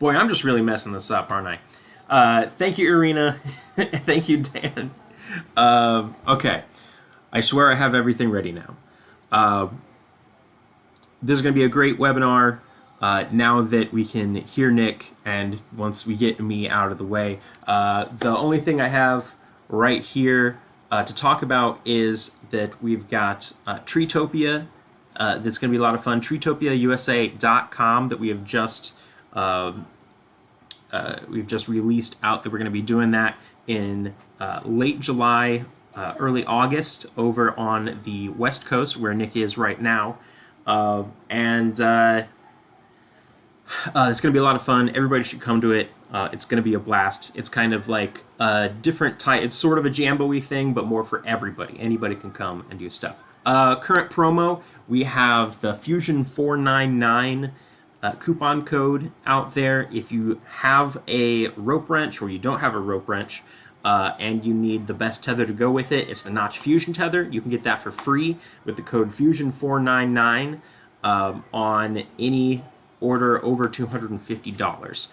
Boy, I'm just really messing this up, aren't I? Thank you, Irina. Thank you, Dan. Okay. I swear I have everything ready now. This is going to be a great webinar now that we can hear Nick and once we get me out of the way. The only thing I have right here to talk about is that we've got Treetopia. That's going to be a lot of fun. TreetopiaUSA.com that we've just released out that we're going to be doing that in late July, early August over on the West Coast where Nick is right now. It's going to be a lot of fun. Everybody should come to it. It's going to be a blast. It's kind of like a different type. It's sort of a Jamboree thing, but more for everybody. Anybody can come and do stuff. Current promo, we have the Fusion 499 coupon code out there. If you have a rope wrench or you don't have a rope wrench and you need the best tether to go with it, it's the Notch Fusion tether. You can get that for free with the code Fusion499 on any order over $250.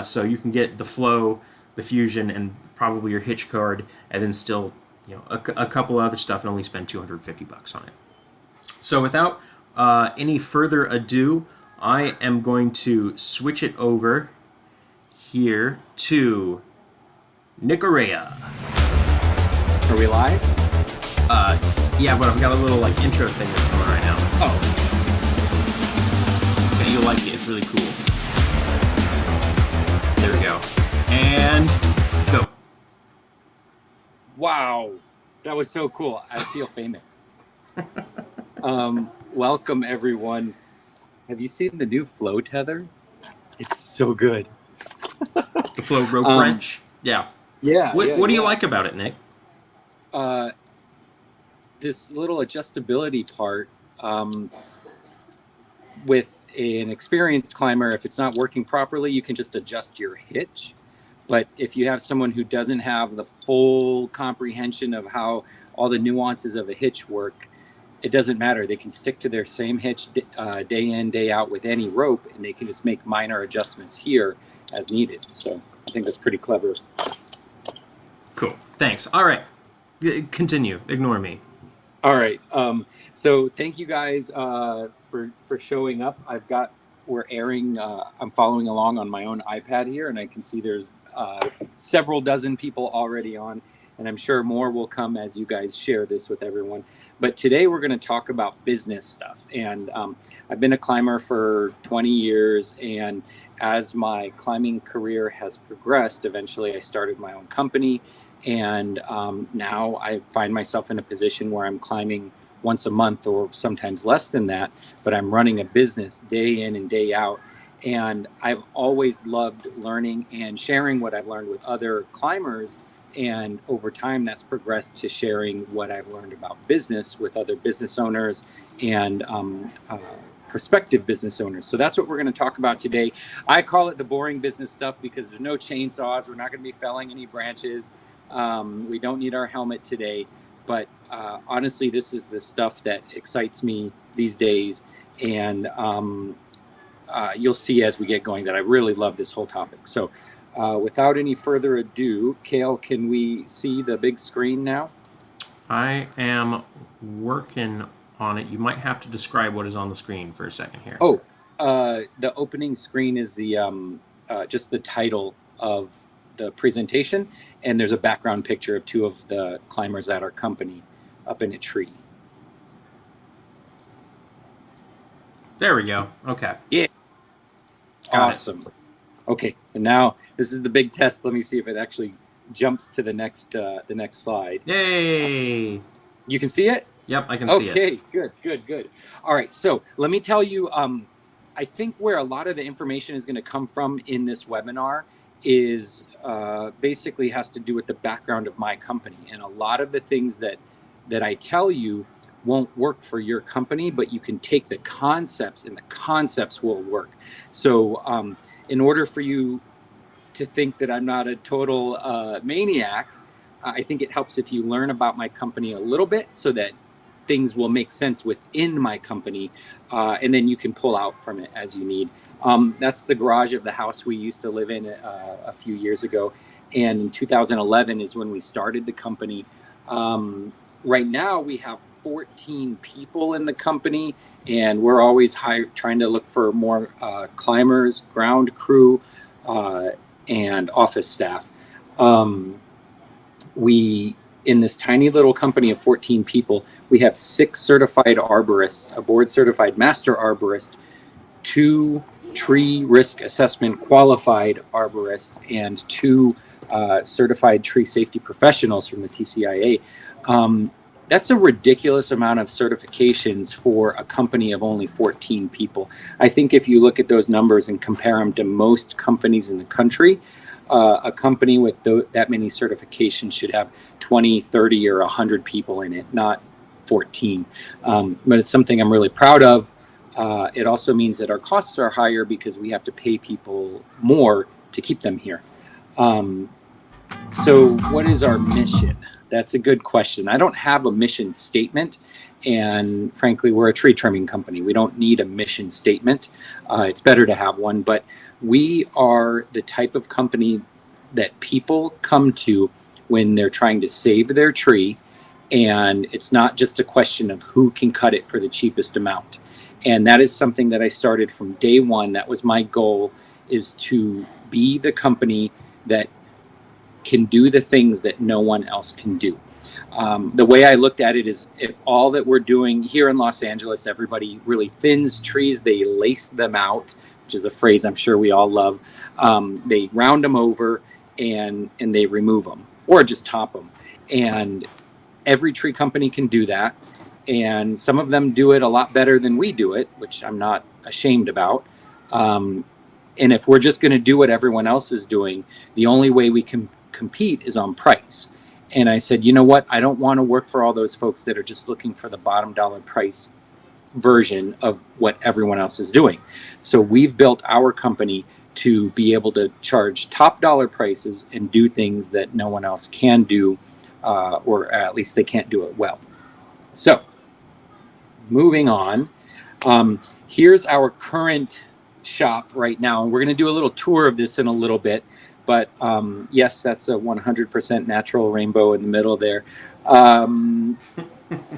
So you can get the Flow, the Fusion, and probably your hitch cord, and then still, a couple other stuff, and only spend $250 on it. So without any further ado, I am going to switch it over here to Nick Araya. Are we live? Yeah, but I've got a little intro thing that's going right now. Oh. You'll like it. It's really cool. There we go. And go. Wow. That was so cool. I feel famous. Welcome, everyone. Have you seen the new Flow tether? It's so good. The Flow rope wrench? Yeah. Yeah. What do you like about it, Nick? This little adjustability part, with an experienced climber, if it's not working properly, you can just adjust your hitch. But if you have someone who doesn't have the full comprehension of how all the nuances of a hitch work, it doesn't matter. They can stick to their same hitch day in, day out with any rope, and they can just make minor adjustments here as needed. So I think that's pretty clever. Cool. Thanks. All right. Continue. Ignore me. All right. So thank you guys for showing up. We're airing, I'm following along on my own iPad here, and I can see there's several dozen people already on, and I'm sure more will come as you guys share this with everyone. But today we're going to talk about business stuff. And I've been a climber for 20 years, and as my climbing career has progressed, eventually I started my own company, and now I find myself in a position where I'm climbing once a month or sometimes less than that, but I'm running a business day in and day out. And I've always loved learning and sharing what I've learned with other climbers. And over time, that's progressed to sharing what I've learned about business with other business owners and prospective business owners. So that's what we're going to talk about today. I call it the boring business stuff because there's no chainsaws. We're not going to be felling any branches. We don't need our helmet today. But honestly, this is the stuff that excites me these days. And you'll see as we get going that I really love this whole topic. So without any further ado, Kale, can we see the big screen now? I am working on it. You might have to describe what is on the screen for a second here. Oh, the opening screen is the just the title of the presentation, and there's a background picture of two of the climbers at our company up in a tree. There we go. Okay. Yeah. Got awesome. It. Okay, and now this is the big test. Let me see if it actually jumps to the next slide. Yay! You can see it? Yep, I can see it. Okay, good. All right, so let me tell you, I think where a lot of the information is going to come from in this webinar is basically has to do with the background of my company. And a lot of the things that I tell you won't work for your company, but you can take the concepts and the concepts will work. So in order for you to think that I'm not a total maniac, I think it helps if you learn about my company a little bit so that things will make sense within my company, and then you can pull out from it as you need. That's the garage of the house we used to live in a few years ago. And in 2011 is when we started the company. Right now we have 14 people in the company, and we're always trying to look for more climbers, ground crew, and office staff. We, in this tiny little company of 14 people, we have 6 certified arborists, a board certified master arborist, 2 tree risk assessment qualified arborists, and 2 certified tree safety professionals from the TCIA. That's a ridiculous amount of certifications for a company of only 14 people. I think if you look at those numbers and compare them to most companies in the country, a company with that many certifications should have 20, 30, or 100 people in it, not 14. But it's something I'm really proud of. It also means that our costs are higher because we have to pay people more to keep them here. So what is our mission? That's a good question. I don't have a mission statement, and frankly, we're a tree trimming company. We don't need a mission statement. It's better to have one, but we are the type of company that people come to when they're trying to save their tree, and it's not just a question of who can cut it for the cheapest amount. And that is something that I started from day one. That was my goal, is to be the company that can do the things that no one else can do. The way I looked at it is, if all that we're doing here in Los Angeles, everybody really thins trees, they lace them out, which is a phrase I'm sure we all love. They round them over and they remove them, or just top them. And every tree company can do that. And some of them do it a lot better than we do it, which I'm not ashamed about. And if we're just going to do what everyone else is doing, the only way we can compete is on price. And I said, you know what? I don't want to work for all those folks that are just looking for the bottom dollar price version of what everyone else is doing. So we've built our company to be able to charge top dollar prices and do things that no one else can do, or at least they can't do it well. So moving on, here's our current shop right now. And we're going to do a little tour of this in a little bit. But yes, that's a 100% natural rainbow in the middle there.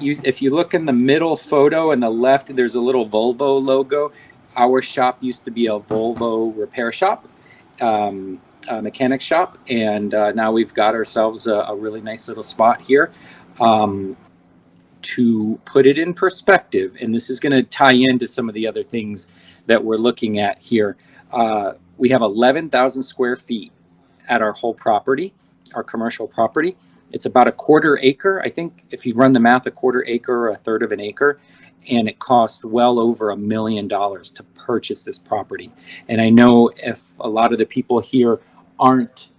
If you look in the middle photo on the left, there's a little Volvo logo. Our shop used to be a Volvo repair shop, a mechanic shop. And now we've got ourselves a really nice little spot here. To put it in perspective, and this is going to tie into some of the other things that we're looking at here. We have 11,000 square feet at our whole property, our commercial property. It's about a quarter acre. I think if you run the math, a quarter acre or a third of an acre, and it cost well over $1 million to purchase this property. And I know if a lot of the people here aren't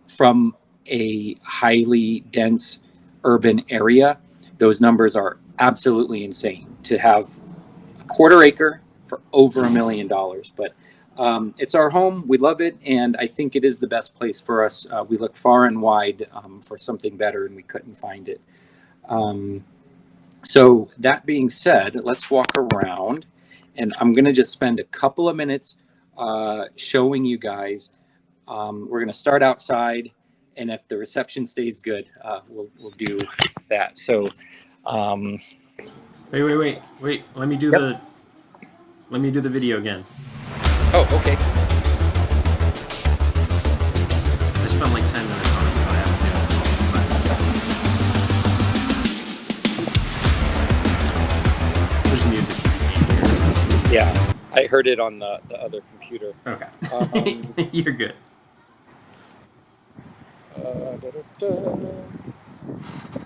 from a highly dense urban area, those numbers are absolutely insane to have a quarter acre for over $1 million. But it's our home. We love it. And I think it is the best place for us. We looked far and wide for something better, and we couldn't find it. So that being said, let's walk around, and I'm going to just spend a couple of minutes showing you guys. We're going to start outside, and if the reception stays good, we'll do that. So Wait. Let me do the video again. Oh, okay. I spent like 10 minutes on it, so I have to. There's music. Yeah, I heard it on the other computer. Okay. You're good.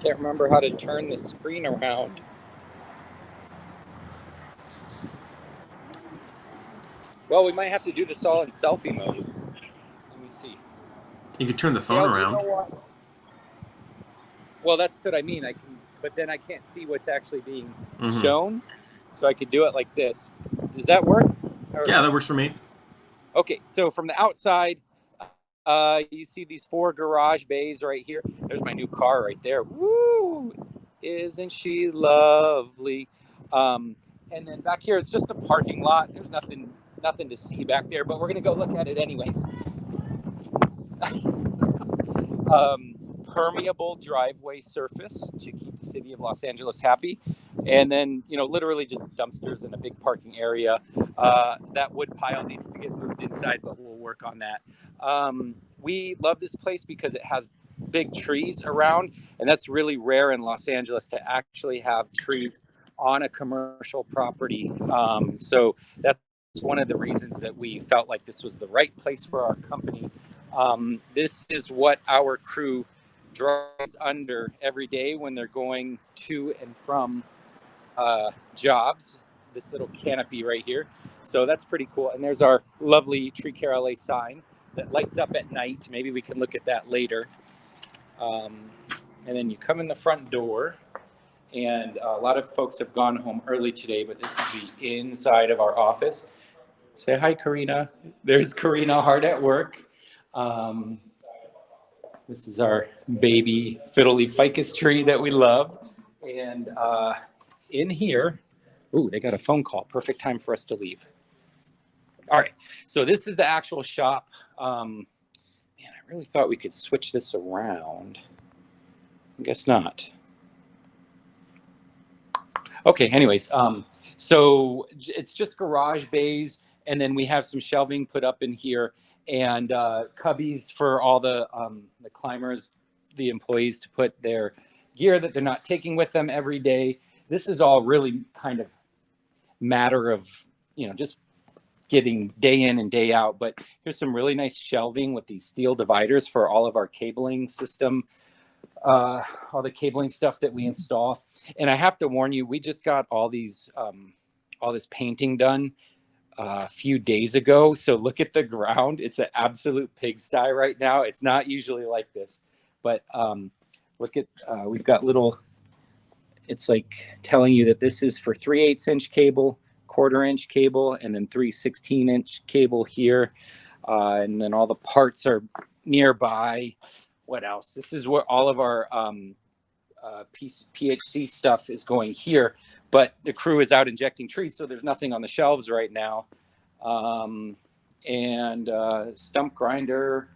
Can't remember how to turn the screen around. Well, we might have to do this all in selfie mode. Let me see. You could turn the phone around. You know what? Well, that's what I mean. I can, but then I can't see what's actually being shown. So I could do it like this. Does that work? Yeah, that works for me. Okay, so from the outside, you see these 4 garage bays right here. There's my new car right there. Woo! Isn't she lovely? And then back here, it's just a parking lot. There's nothing nothing to see back there, but we're gonna go look at it anyways. Permeable driveway surface to keep the city of Los Angeles happy. And then, you know, literally just dumpsters in a big parking area. That wood pile needs to get moved inside, but we'll work on that. We love this place because it has big trees around, and that's really rare in Los Angeles to actually have trees on a commercial property. So that's one of the reasons that we felt like this was the right place for our company. This is what our crew drives under every day when they're going to and from jobs. This little canopy right here. So that's pretty cool. And there's our lovely TreeCareLA sign that lights up at night. Maybe we can look at that later. And then you come in the front door, and a lot of folks have gone home early today, but this is the inside of our office. Say hi, Karina. There's Karina hard at work. This is our baby fiddly ficus tree that we love. And in here, ooh, they got a phone call. Perfect time for us to leave. All right, so this is the actual shop. Man, I really thought we could switch this around. I guess not. Okay, anyways, so it's just garage bays, and then we have some shelving put up in here, and cubbies for all the climbers, the employees, to put their gear that they're not taking with them every day. This is all really kind of matter of, you know, just getting day in and day out. But here's some really nice shelving with these steel dividers for all of our cabling system, all the cabling stuff that we install. And I have to warn you, we just got all these, all this painting done a few days ago. So look at the ground. It's an absolute pigsty right now. It's not usually like this, but look at, we've got little, it's like telling you that this is for 3/8 inch cable, 1/4 inch cable, and then 3 16-inch cable here. And then all the parts are nearby. What else? This is where all of our PHC stuff is going here, but the crew is out injecting trees, so there's nothing on the shelves right now. And stump grinder,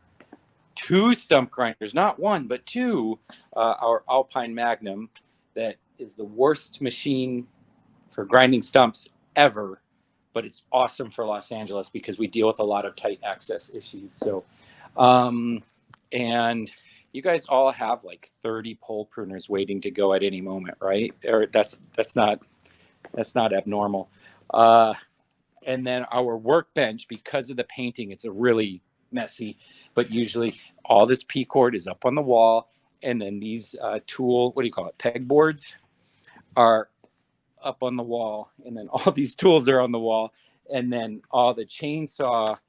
2 stump grinders, not 1, but 2. Our Alpine Magnum, that is the worst machine for grinding stumps ever, but it's awesome for Los Angeles because we deal with a lot of tight access issues. So, and you guys all have like 30 pole pruners waiting to go at any moment, right? Or that's not abnormal. And then our workbench, because of the painting, it's a really messy, but usually all this P cord is up on the wall, and then these tool, what do you call it, pegboards, are up on the wall, and then all these tools are on the wall, and then all the chainsaw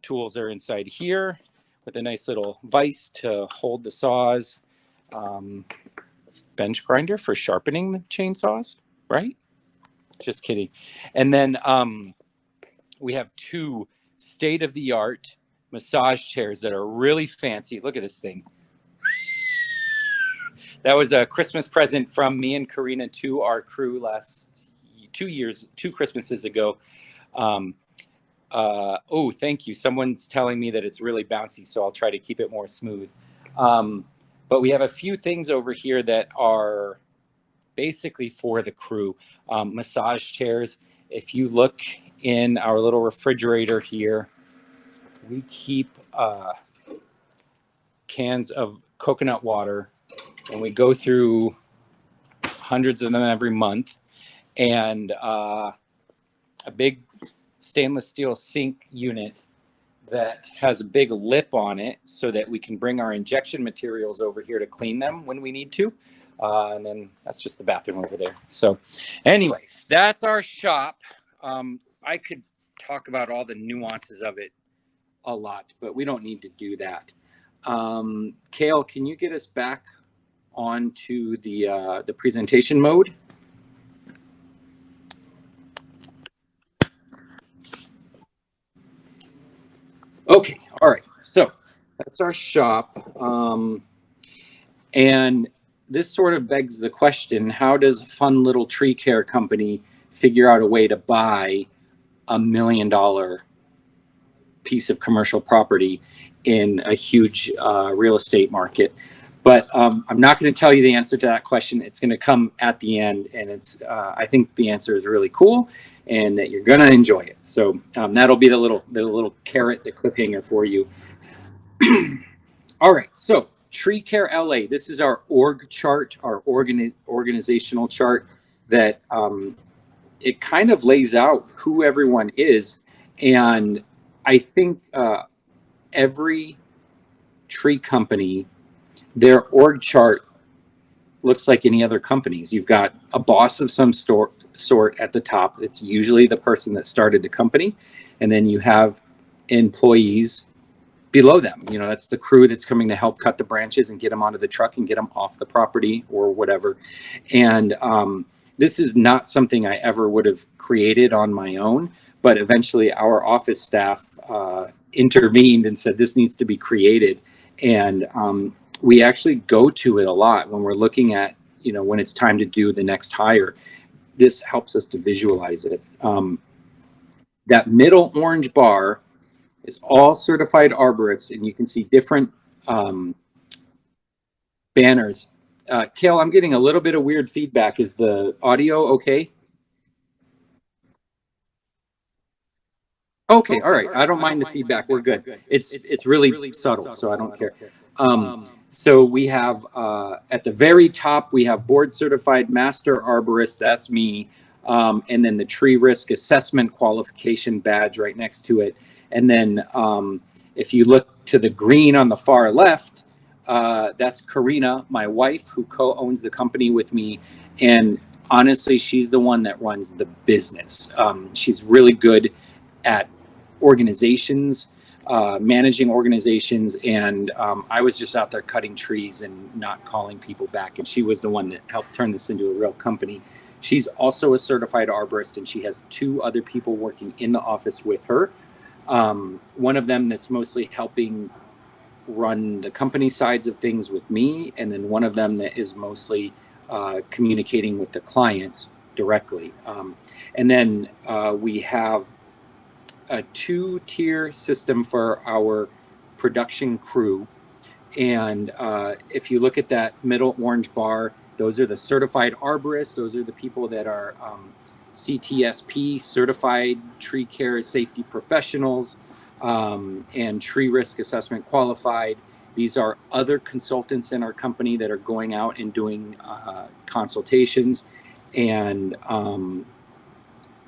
tools are inside here with a nice little vise to hold the saws, bench grinder for sharpening the chainsaws, right? Just kidding. And then we have 2 state-of-the-art massage chairs that are really fancy. Look at this thing. That was a Christmas present from me and Karina to our crew last 2 Christmases ago. Oh, thank you. Someone's telling me that it's really bouncy, so I'll try to keep it more smooth. But we have a few things over here that are basically for the crew. Massage chairs. If you look in our little refrigerator here, we keep cans of coconut water, and we go through hundreds of them every month. And a big stainless steel sink unit that has a big lip on it so that we can bring our injection materials over here to clean them when we need to. And then that's just the bathroom over there. So anyways, that's our shop. I could talk about all the nuances of it a lot, but we don't need to do that. Kale, can you get us back onto the presentation mode? Okay, all right, so that's our shop. And this sort of begs the question, how does a fun little tree care company figure out a way to buy $1 million piece of commercial property in a huge real estate market. But I'm not going to tell you the answer to that question. It's going to come at the end, and it's I think the answer is really cool, and that you're going to enjoy it. So that'll be the little carrot, the cliffhanger for you. All right, so TreeCareLA. This is our org chart, our organizational chart that it kind of lays out who everyone is, and I think every tree company, their org chart looks like any other companies. You've got a boss of some sort at the top. It's usually the person that started the company, and then you have employees below them. You know, that's the crew that's coming to help cut the branches and get them onto the truck and get them off the property or whatever. And this is not something I ever would have created on my own, but eventually our office staff intervened and said this needs to be created. And we actually go to it a lot when we're looking at, you know, when it's time to do the next hire. This helps us to visualize it. That middle orange bar is all certified arborists, and you can see different banners. Kale, I'm getting a little bit of weird feedback. Is the audio okay? Okay, all right. I don't mind the feedback. We're good. It's really subtle, so I don't care. So we have at the very top, we have board certified master arborist. That's me. And then the tree risk assessment qualification badge right next to it. And then if you look to the green on the far left, that's Karina, my wife, who co-owns the company with me. And honestly, she's the one that runs the business. She's really good at organizations, managing organizations. And I was just out there cutting trees and not calling people back. And she was the one that helped turn this into a real company. She's also a certified arborist, and she has 2 other people working in the office with her. One of them that's mostly helping run the company sides of things with me, and then one of them that is mostly communicating with the clients directly. And then we have a 2-tier system for our production crew. And if you look at that middle orange bar, those are the certified arborists. Those are the people that are CTSP, certified tree care safety professionals, and tree risk assessment qualified. These are other consultants in our company that are going out and doing consultations. And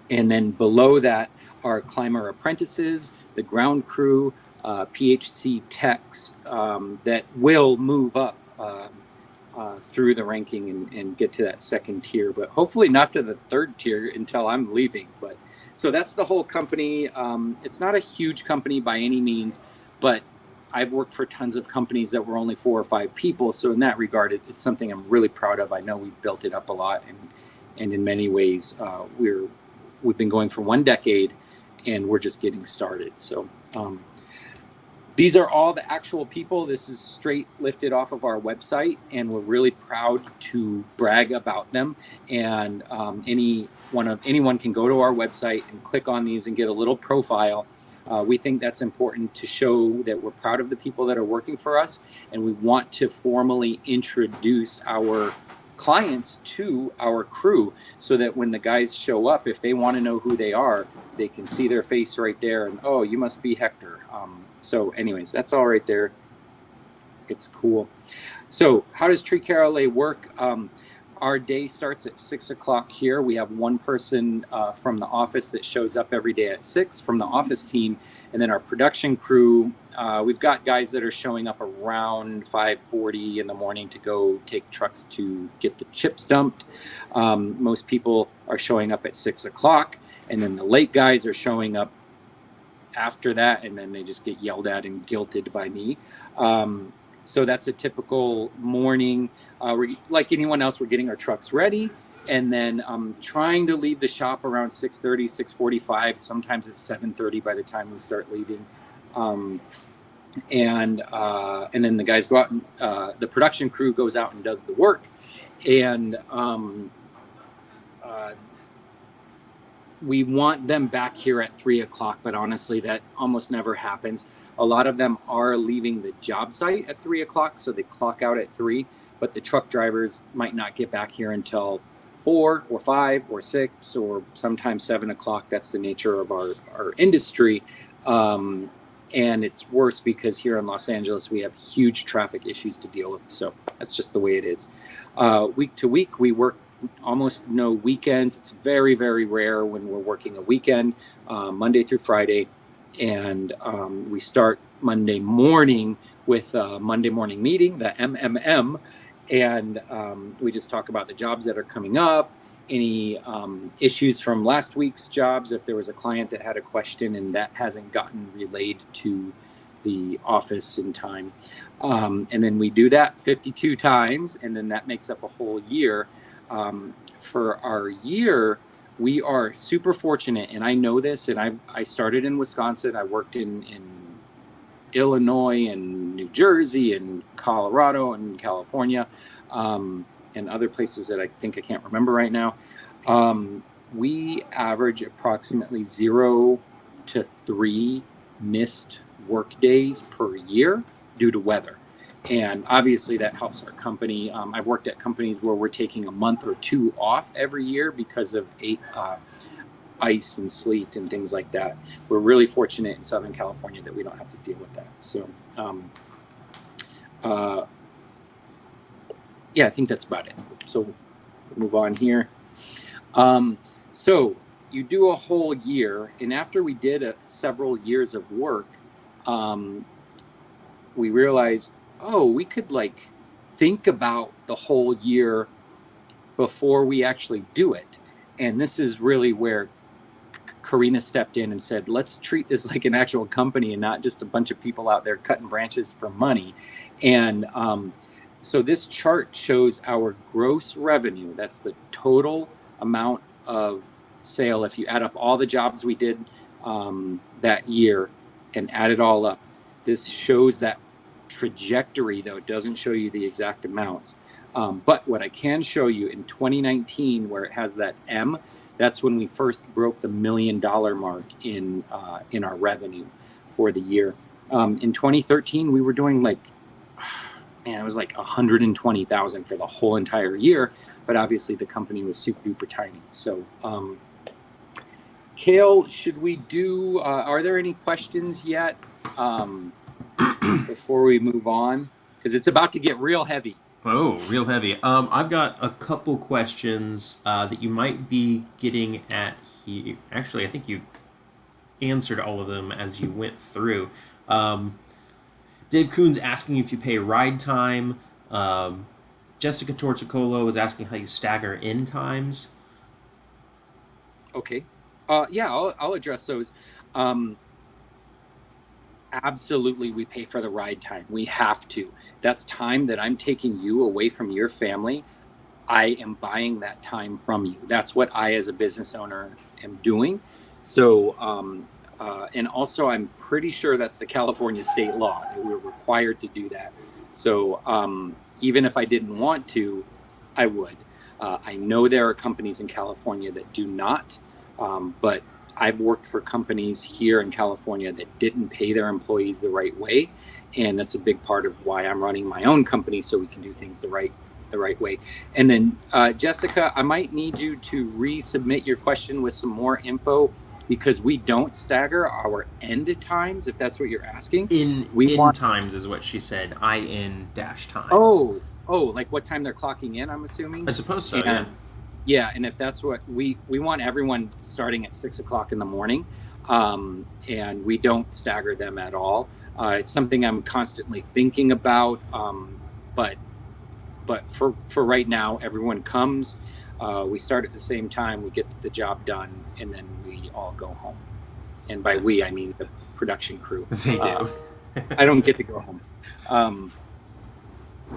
then below that are climber apprentices, the ground crew, PHC techs that will move up through the ranking and get to that 2nd tier, but hopefully not to the 3rd tier until I'm leaving. But so that's the whole company. It's not a huge company by any means, but I've worked for tons of companies that were only 4 or 5 people. So in that regard, it's something I'm really proud of. I know we've built it up a lot, and in many ways, we've been going for 1 decade, and we're just getting started. So these are all the actual people. This is straight lifted off of our website, and we're really proud to brag about them. And anyone can go to our website and click on these and get a little profile. We think that's important to show that we're proud of the people that are working for us, and we want to formally introduce our clients to our crew so that when the guys show up, if they want to know who they are, they can see their face right there and, oh, you must be Hector. So anyways, that's all right there. It's cool. So how does TreeCareLA work? Our day starts at 6 o'clock here. We have 1 person from the office that shows up every day at 6 from the office team. And then our production crew, we've got guys that are showing up around 5:40 in the morning to go take trucks to get the chips dumped. Most people are showing up at 6 o'clock. And then the late guys are showing up after that, and then they just get yelled at and guilted by me. So that's a typical morning. Like anyone else, we're getting our trucks ready, and then trying to leave the shop around 6:30, 6:45. Sometimes it's 7:30 by the time we start leaving. And then the guys go out, and the production crew goes out and does the work. And we want them back here at 3 o'clock, but honestly, that almost never happens. A lot of them are leaving the job site at 3 o'clock, so they clock out at 3, but the truck drivers might not get back here until 4 or 5 or 6 or sometimes 7 o'clock. That's the nature of our industry. And it's worse because here in Los Angeles, we have huge traffic issues to deal with. So that's just the way it is. Week to week, we work almost no weekends. It's very, very rare when we're working a weekend, Monday through Friday. And we start Monday morning with a Monday morning meeting, the MMM. And we just talk about the jobs that are coming up, any issues from last week's jobs. If there was a client that had a question and that hasn't gotten relayed to the office in time. And then we do that 52 times, and then that makes up a whole year. For our year, we are super fortunate, and I know this, and I started in Wisconsin. I worked in Illinois and New Jersey and Colorado and California, and other places that I think I can't remember right now. We average approximately 0 to 3 missed work days per year due to weather. And obviously that helps our company. I've worked at companies where we're taking a month or 2 off every year because of ice and sleet and things like that. We're really fortunate in Southern California that we don't have to deal with that. So, yeah, I think that's about it. So we'll move on here. So you do a whole year, and after we did several years of work, we realized, oh, we could like think about the whole year before we actually do it. And this is really where Karina stepped in and said, let's treat this like an actual company and not just a bunch of people out there cutting branches for money. And so this chart shows our gross revenue. That's the total amount of sale. If you add up all the jobs we did that year and add it all up, this shows that trajectory, though it doesn't show you the exact amounts. But what I can show you in 2019, where it has that M, that's when we first broke the $1 million mark in our revenue for the year. In 2013, we were doing like, man, it was like 120,000 for the whole entire year. But obviously the company was super duper tiny. So, Cale, should we do, are there any questions yet before we move on? Because it's about to get real heavy. Oh, real heavy. I've got a couple questions that you might be getting at here. Actually, I think you answered all of them as you went through. Dave Coon's asking if you pay ride time. Jessica Torticolo was asking how you stagger in times. Okay. Yeah, I'll address those. Absolutely, we pay for the ride time. We have to. That's time that I'm taking you away from your family. I am buying that time from you. That's what I, as a business owner, am doing. So, and also, I'm pretty sure that's the California state law that we're required to do that. So, even if I didn't want to, I would. I know there are companies in California that do not, but I've worked for companies here in California that didn't pay their employees the right way, and that's a big part of why I'm running my own company, so we can do things the right way. And then Jessica, I might need you to resubmit your question with some more info, because we don't stagger our end times, if that's what you're asking. In times is what she said. IN dash times. Oh, like what time they're clocking in, I'm assuming? I suppose so, yeah. Yeah, and if that's what we want, everyone starting at 6 o'clock in the morning, and we don't stagger them at all. It's something I'm constantly thinking about, but for right now, everyone comes. We start at the same time, we get the job done, and then we all go home. And by we, I mean the production crew. They do. I don't get to go home.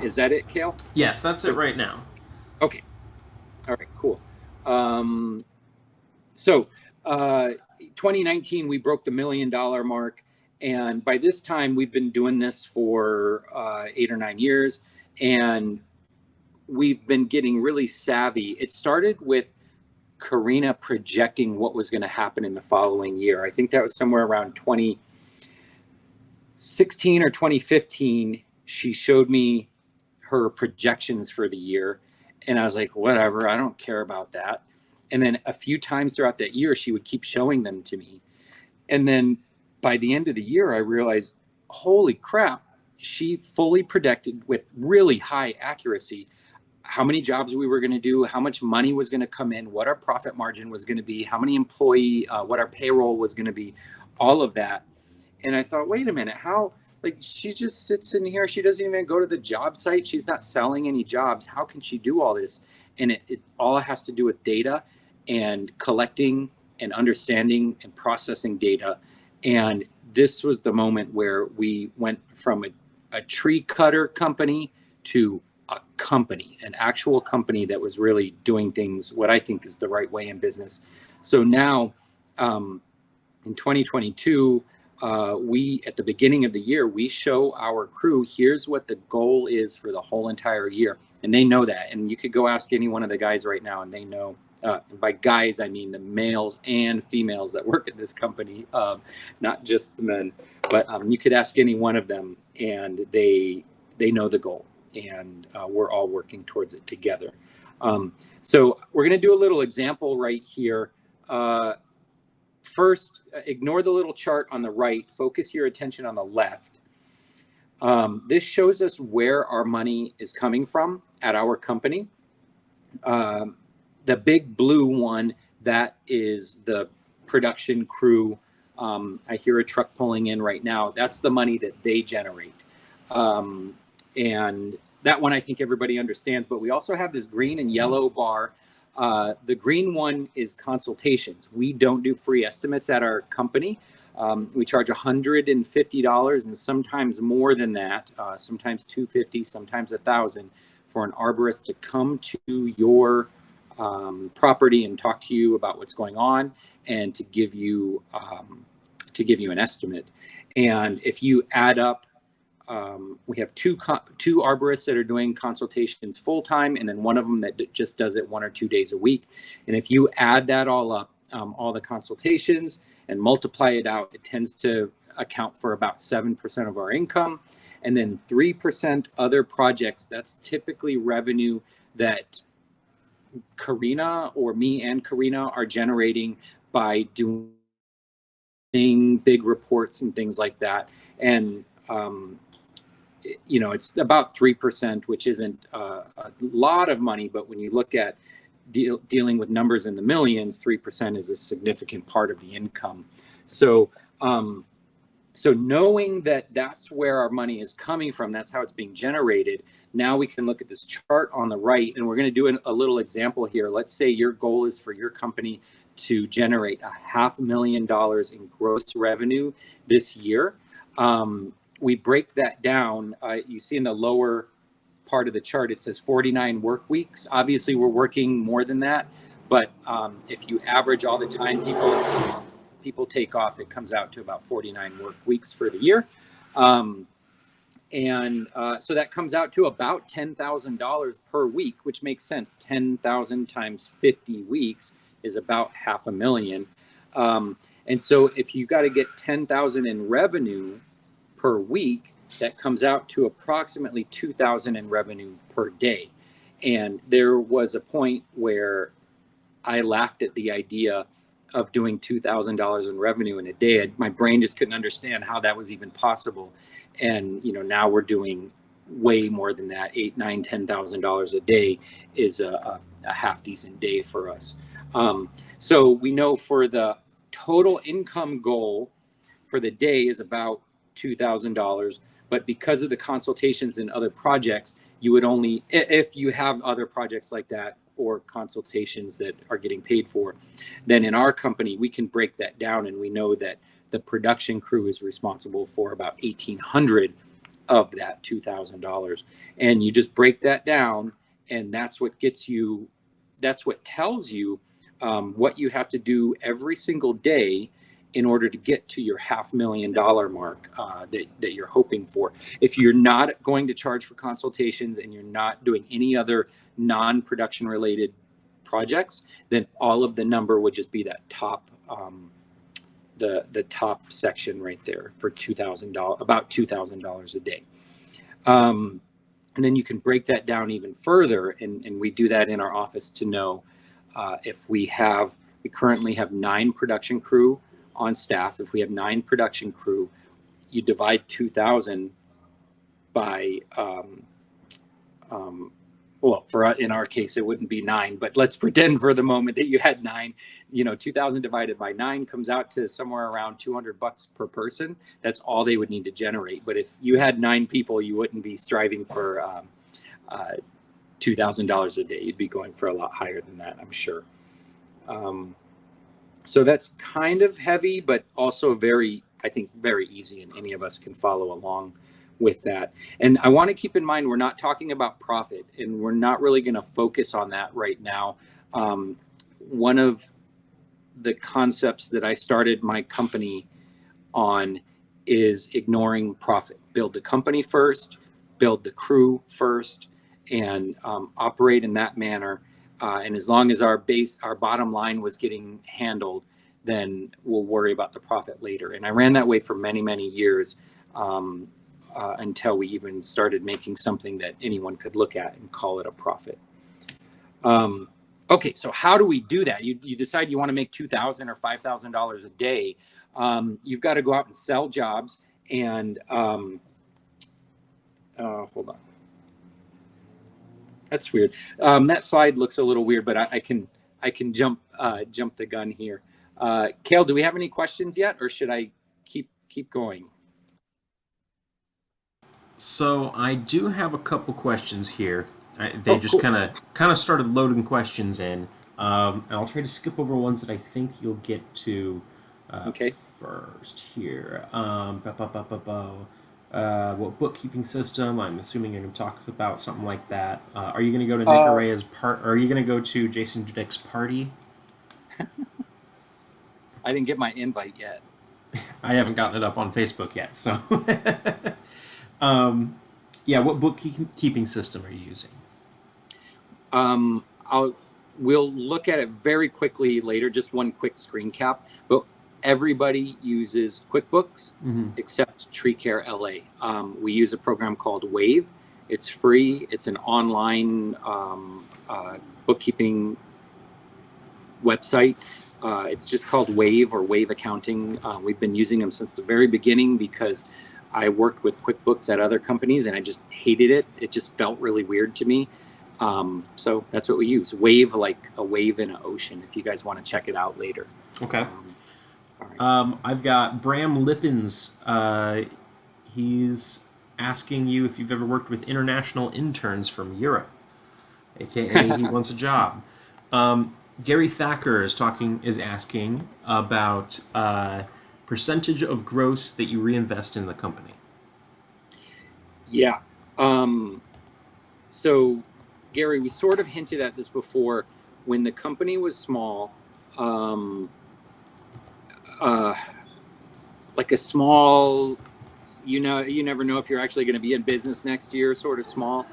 Is that it, Cale? Yes, that's it right now. Okay. All right, cool. So 2019, we broke the $1 million mark. And by this time, we've been doing this for 8 or 9 years. And we've been getting really savvy. It started with Karina projecting what was going to happen in the following year. I think that was somewhere around 2016 or 2015. She showed me her projections for the year, and I was like, whatever, I don't care about that. And then a few times throughout that year, she would keep showing them to me. And then by the end of the year, I realized, holy crap, she fully predicted with really high accuracy how many jobs we were going to do, how much money was going to come in, what our profit margin was going to be, how many employee, what our payroll was going to be, all of that. And I thought, wait a minute, how, like, she just sits in here, she doesn't even go to the job site, she's not selling any jobs, how can she do all this? And it all has to do with data and collecting and understanding and processing data. And this was the moment where we went from a tree cutter company to a company, an actual company that was really doing things what I think is the right way in business. So now in 2022, we, at the beginning of the year, we show our crew, here's what the goal is for the whole entire year. And they know that. And you could go ask any one of the guys right now, and they know. And by guys, I mean the males and females that work at this company, not just the men. But you could ask any one of them, and they know the goal. And we're all working towards it together. So we're going to do a little example right here. First, ignore the little chart on the right. Focus your attention on the left. This shows us where our money is coming from at our company. The big blue one, that is the production crew. I hear a truck pulling in right now. That's the money that they generate. And that one I think everybody understands, but we also have this green and yellow bar. The green one is consultations. We don't do free estimates at our company. We charge $150 and sometimes more than that, sometimes $250, sometimes $1,000 for an arborist to come to your property and talk to you about what's going on and to give you an estimate. And if you add up, we have two arborists that are doing consultations full time, and then one of them that just does it 1 or 2 days a week. And if you add that all up, all the consultations, and multiply it out, it tends to account for about 7% of our income. And then 3% other projects, that's typically revenue that Karina or me and Karina are generating by doing big reports and things like that. And you know, it's about 3%, which isn't a lot of money, but when you look at dealing with numbers in the millions, 3% is a significant part of the income. So so knowing that that's where our money is coming from, that's how it's being generated, now we can look at this chart on the right, and we're going to do a little example here. Let's say your goal is for your company to generate $500,000 in gross revenue this year. We break that down. You see in the lower part of the chart, it says 49 work weeks. Obviously, we're working more than that, but if you average all the time people take off, it comes out to about 49 work weeks for the year. So that comes out to about $10,000 per week, which makes sense. 10,000 times 50 weeks is about $500,000. And so if you got to get 10,000 in revenue per week, that comes out to approximately 2,000 in revenue per day. And there was a point where I laughed at the idea of doing $2,000 in revenue in a day. My brain just couldn't understand how that was even possible. And you know, now we're doing way more than that. $8,000, $9,000, $10,000 a day is a half decent day for us. So we know for the total income goal for the day is about $2,000, but because of the consultations and other projects, you would only, if you have other projects like that or consultations that are getting paid for, then in our company, we can break that down, and we know that the production crew is responsible for about $1,800 of that $2,000. And you just break that down, and that's what gets you, that's what tells you what you have to do every single day in order to get to your $500,000 mark that you're hoping for. If you're not going to charge for consultations and you're not doing any other non-production related projects, then all of the number would just be that top, the top section right there for $2,000, about $2,000 a day. And then you can break that down even further, and we do that in our office to know if we currently have 9 production crew on staff. If we have 9 production crew, you divide 2,000 by, well, in our case, it wouldn't be 9, but let's pretend for the moment that you had 9. 2,000 divided by 9 comes out to somewhere around $200 per person. That's all they would need to generate. But if you had 9 people, you wouldn't be striving for $2,000 a day. You'd be going for a lot higher than that, I'm sure. So that's kind of heavy, but also I think very easy, and any of us can follow along with that. And I want to keep in mind, we're not talking about profit, and we're not really going to focus on that right now. One of the concepts that I started my company on is ignoring profit. Build the company first, build the crew first, and operate in that manner. And as long as our bottom line was getting handled, then we'll worry about the profit later. And I ran that way for many, many years, until we even started making something that anyone could look at and call it a profit. Okay, so how do we do that? You decide you want to make $2,000 or $5,000 a day. You've got to go out and sell jobs. And hold on, that's weird. That slide looks a little weird, but I can jump the gun here. Cale, do we have any questions yet, or should I keep going? So I do have a couple questions here. They just kind of started loading questions in, and I'll try to skip over ones that I think you'll get to first here. What bookkeeping system? I'm assuming you're going to talk about something like that. Are you going to go to Nick Araya's Are you going to go to Jason Dudek's party? I didn't get my invite yet. I haven't gotten it up on Facebook yet, so. Yeah, what bookkeeping system are you using? We'll look at it very quickly later, just one quick screen cap. But everybody uses QuickBooks except TreeCareLA. We use a program called Wave. It's free. It's an online bookkeeping website. It's just called Wave or Wave Accounting. We've been using them since the very beginning because I worked with QuickBooks at other companies and I just hated it. It just felt really weird to me. So that's what we use. Wave, like a wave in an ocean, if you guys want to check it out later. Okay. Right. I've got Bram Lippens. He's asking you if you've ever worked with international interns from Europe, aka he wants a job. Gary Thacker is asking about percentage of gross that you reinvest in the company. Yeah. So, Gary, we sort of hinted at this before. When the company was small, like a small, you never know if you're actually going to be in business next year, sort of small.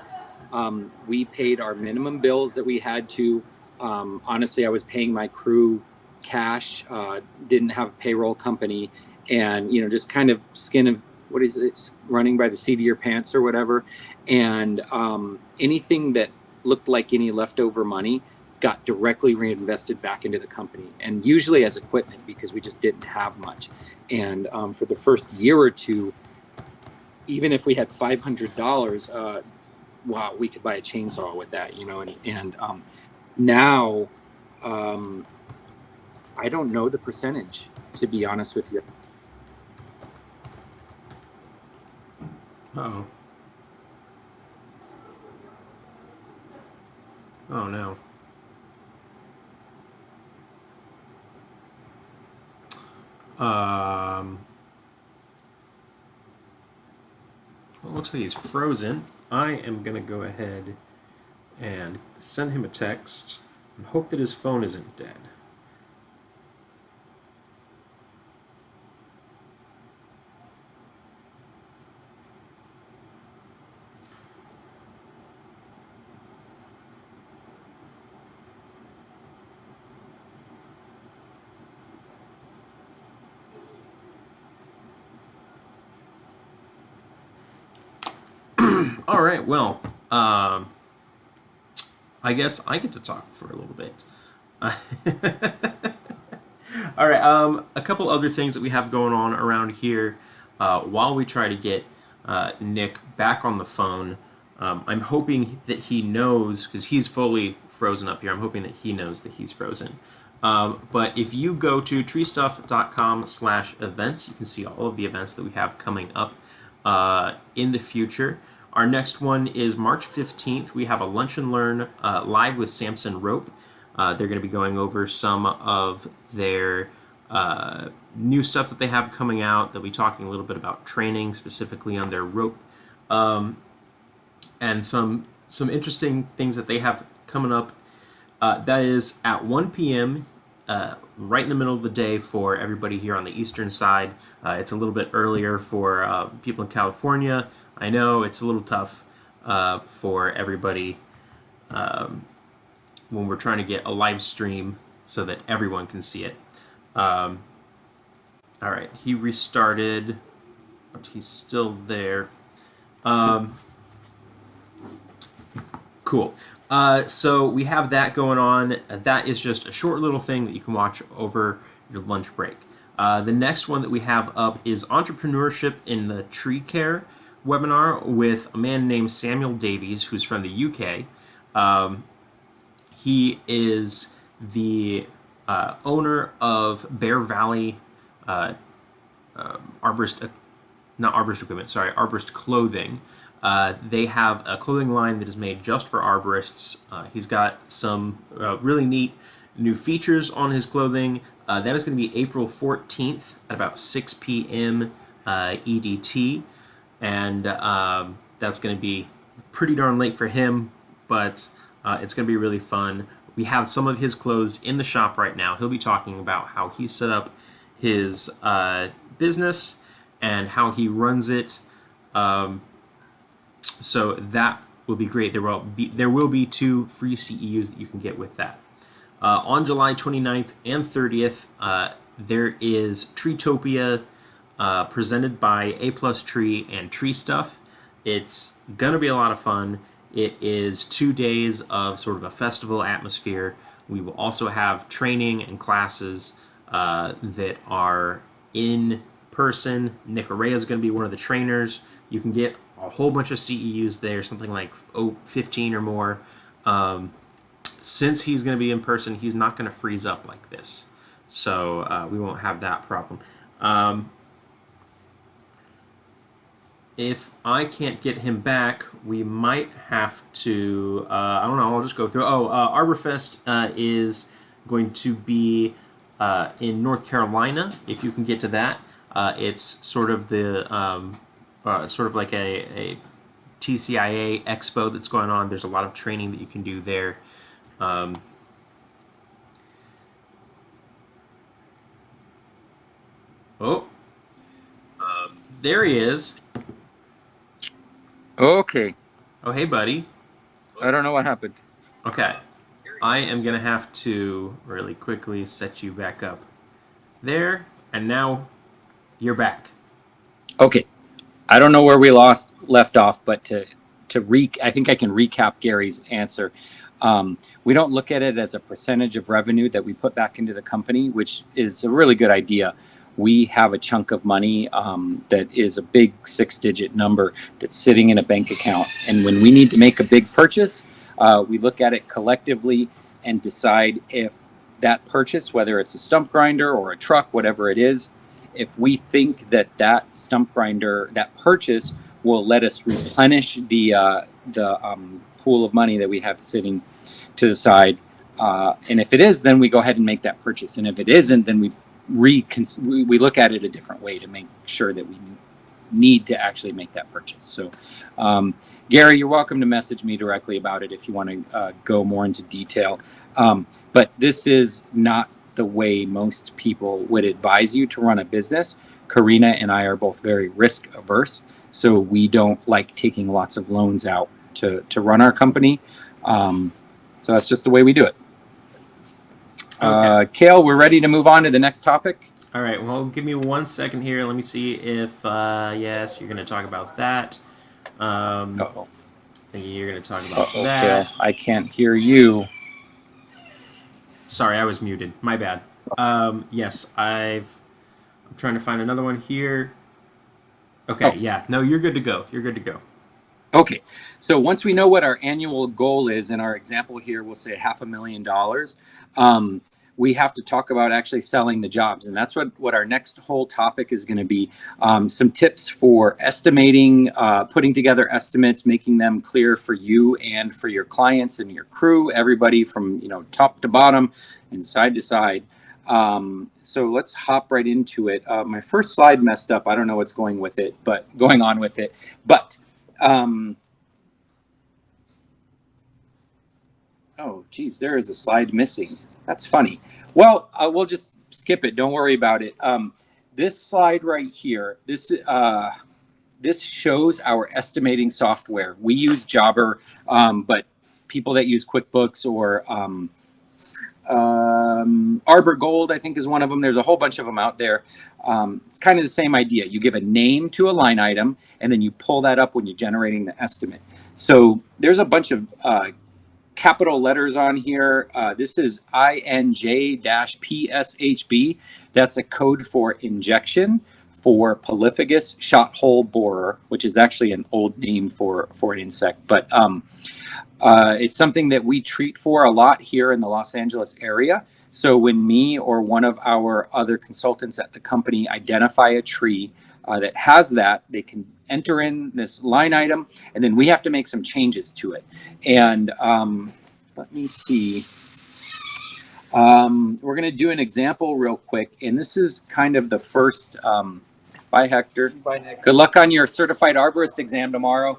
We paid our minimum bills that we had to. Honestly, I was paying my crew cash, didn't have a payroll company, and just kind of skin of what is it, running by the seat of your pants or whatever. And anything that looked like any leftover money got directly reinvested back into the company, and usually as equipment because we just didn't have much. And for the first year or two, even if we had $500, wow, we could buy a chainsaw with that, and now I don't know the percentage, to be honest with you. Uh-oh. Oh, no. Well, it looks like he's frozen. I am going to go ahead and send him a text and hope that his phone isn't dead. All right. Well, I guess I get to talk for a little bit. All right. A couple other things that we have going on around here while we try to get Nick back on the phone. I'm hoping that he knows, because he's fully frozen up here. I'm hoping that he knows that he's frozen. But if you go to treestuff.com/events, you can see all of the events that we have coming up in the future. Our next one is March 15th. We have a Lunch and Learn live with Samson Rope. They're going to be going over some of their new stuff that they have coming out. They'll be talking a little bit about training, specifically on their rope, and some interesting things that they have coming up. That is at 1 p.m., right in the middle of the day for everybody here on the eastern side. It's a little bit earlier for people in California. I know it's a little tough for everybody when we're trying to get a live stream so that everyone can see it. All right, he restarted, but he's still there. Cool. So we have that going on. That is just a short little thing that you can watch over your lunch break. The next one that we have up is Entrepreneurship in the Tree Care webinar with a man named Samuel Davies, who's from the UK. He is the owner of Bear Valley Arborist Clothing. They have a clothing line that is made just for arborists. He's got some really neat new features on his clothing. That is going to be April 14th at about 6 p.m. EDT. And that's going to be pretty darn late for him, but it's going to be really fun. We have some of his clothes in the shop right now. He'll be talking about how he set up his business and how he runs it. So that will be great. There will be 2 free CEUs that you can get with that. On July 29th and 30th, there is Treetopia presented by A Plus Tree and Tree Stuff. It's going to be a lot of fun. It is 2 days of sort of a festival atmosphere. We will also have training and classes that are in person. Nick Araya is going to be one of the trainers. You can get a whole bunch of CEUs there, something like 15 or more. Since he's going to be in person, he's not going to freeze up like this. So we won't have that problem. If I can't get him back, we might have to, I don't know, I'll just go through. Arborfest is going to be in North Carolina, if you can get to that. It's sort of the, sort of like a TCIA expo that's going on. There's a lot of training that you can do there. There he is. Okay. Oh, hey, buddy. I don't know what happened. Okay. I am going to have to really quickly set you back up there, and now you're back. Okay. I don't know where we left off, but I think I can recap Gary's answer. We don't look at it as a percentage of revenue that we put back into the company, which is a really good idea. We have a chunk of money that is a big 6-digit number that's sitting in a bank account. And when we need to make a big purchase, we look at it collectively and decide if that purchase, whether it's a stump grinder or a truck, whatever it is, if we think that stump grinder, that purchase will let us replenish the pool of money that we have sitting to the side. And if it is, then we go ahead and make that purchase. And if it isn't, then we look at it a different way to make sure that we need to actually make that purchase. So, Gary, you're welcome to message me directly about it if you want to go more into detail. But this is not the way most people would advise you to run a business. Karina and I are both very risk averse, so we don't like taking lots of loans out to run our company. So that's just the way we do it. Okay. Kale, we're ready to move on to the next topic. All right. Well, give me 1 second here. Let me see if, yes, you're going to talk about that. Uh-oh. Thinking you're going to talk about Uh-oh, that. Kale. I can't hear you. Sorry, I was muted. My bad. Yes, I'm trying to find another one here. Okay, Oh, yeah. No, you're good to go. You're good to go. okay. So once we know what our annual goal is, in our example here, we'll say $500,000. We have to talk about actually selling the jobs. And that's what our next whole topic is going to be. Some tips for estimating, putting together estimates, making them clear for you and for your clients and your crew, everybody from top to bottom and side to side. So let's hop right into it. My first slide messed up. I don't know what's going on with it, but oh, geez, there is a slide missing. That's funny. Well, we'll just skip it. Don't worry about it. This slide right here, this shows our estimating software. We use Jobber, but people that use QuickBooks or Arbor Gold, I think, is one of them. There's a whole bunch of them out there. It's kind of the same idea. You give a name to a line item, and then you pull that up when you're generating the estimate. So there's a bunch of capital letters on here. This is INJ-PSHB. That's a code for injection for Polyphagus shot hole borer, which is actually an old name for an insect. But it's something that we treat for a lot here in the Los Angeles area. So when me or one of our other consultants at the company identify a tree that has that, they can enter in this line item, and then we have to make some changes to it. And let me see. We're going to do an example real quick, and this is kind of the first. Bye, Hector. Bye, Nick. Good luck on your certified arborist exam tomorrow.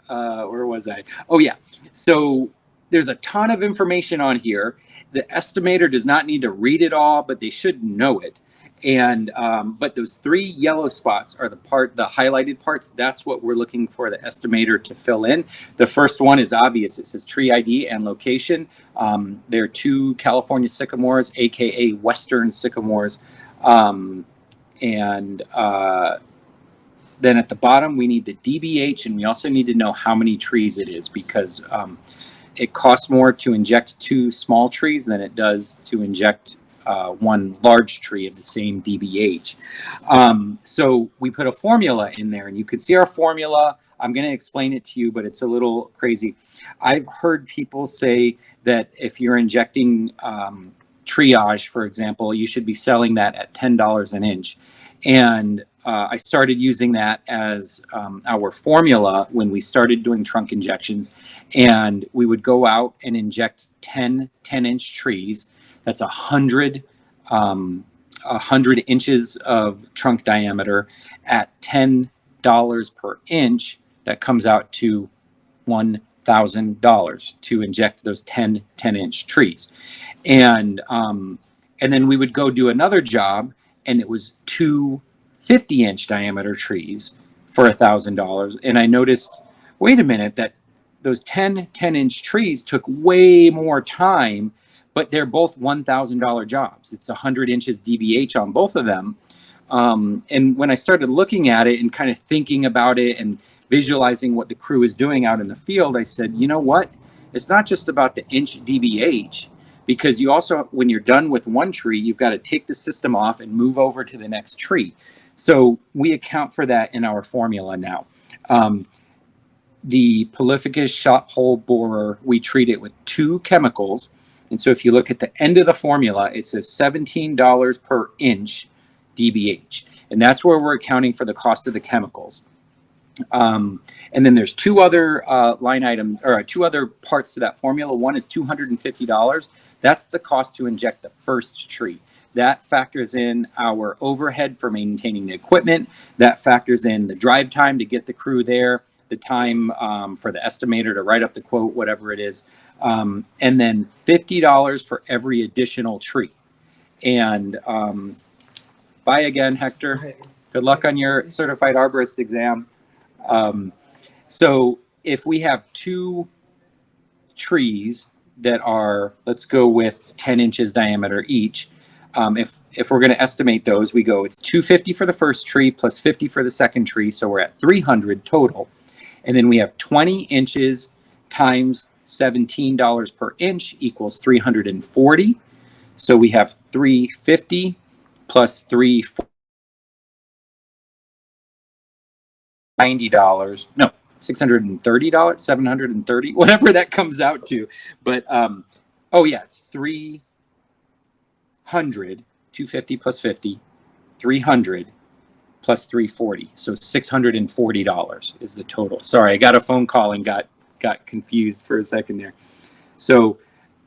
Where was I? Oh, yeah. So there's a ton of information on here. The estimator does not need to read it all, but they should know it. And but those three yellow spots are the highlighted parts. That's what we're looking for the estimator to fill in. The first one is obvious. It says tree ID and location. There are 2 California sycamores, aka Western sycamores. Then at the bottom, we need the DBH, and we also need to know how many trees it is, because it costs more to inject 2 small trees than it does to inject 1 large tree of the same DBH. So we put a formula in there, and you can see our formula. I'm going to explain it to you, but it's a little crazy. I've heard people say that if you're injecting triage, for example, you should be selling that at $10 an inch. And I started using that as our formula when we started doing trunk injections, and we would go out and inject 10 10-inch trees. That's 100 inches of trunk diameter at $10 per inch. That comes out to $1,000 to inject those 10 10-inch trees. And then we would go do another job, and it was 2 50-inch diameter trees for $1,000. And I noticed, wait a minute, that those 10 10-inch trees took way more time, but they're both $1,000 jobs. It's 100 inches DBH on both of them. And when I started looking at it and kind of thinking about it and visualizing what the crew is doing out in the field, I said, you know what? It's not just about the inch DBH, because you also, when you're done with one tree, you've got to take the system off and move over to the next tree. So we account for that in our formula now. The Polyphagus shot hole borer, we treat it with 2 chemicals. And so if you look at the end of the formula, it says $17 per inch DBH. And that's where we're accounting for the cost of the chemicals. And then there's 2 other line items, or 2 other parts to that formula. One is $250. That's the cost to inject the first tree. That factors in our overhead for maintaining the equipment. That factors in the drive time to get the crew there, the time for the estimator to write up the quote, whatever it is. And then $50 for every additional tree. And bye again, Hector. Good luck on your certified arborist exam. So if we have 2 trees that are, let's go with 10 inches diameter each, if we're going to estimate those, we go, it's 250 for the first tree plus 50 for the second tree. So we're at 300 total. And then we have 20 inches times $17 per inch equals 340. So we have 350 plus $390. No, $630, 730, whatever that comes out to. But oh yeah, it's 300, 250 plus 50, 300 plus 340. So $640 is the total. Sorry, I got a phone call and got confused for a second there. So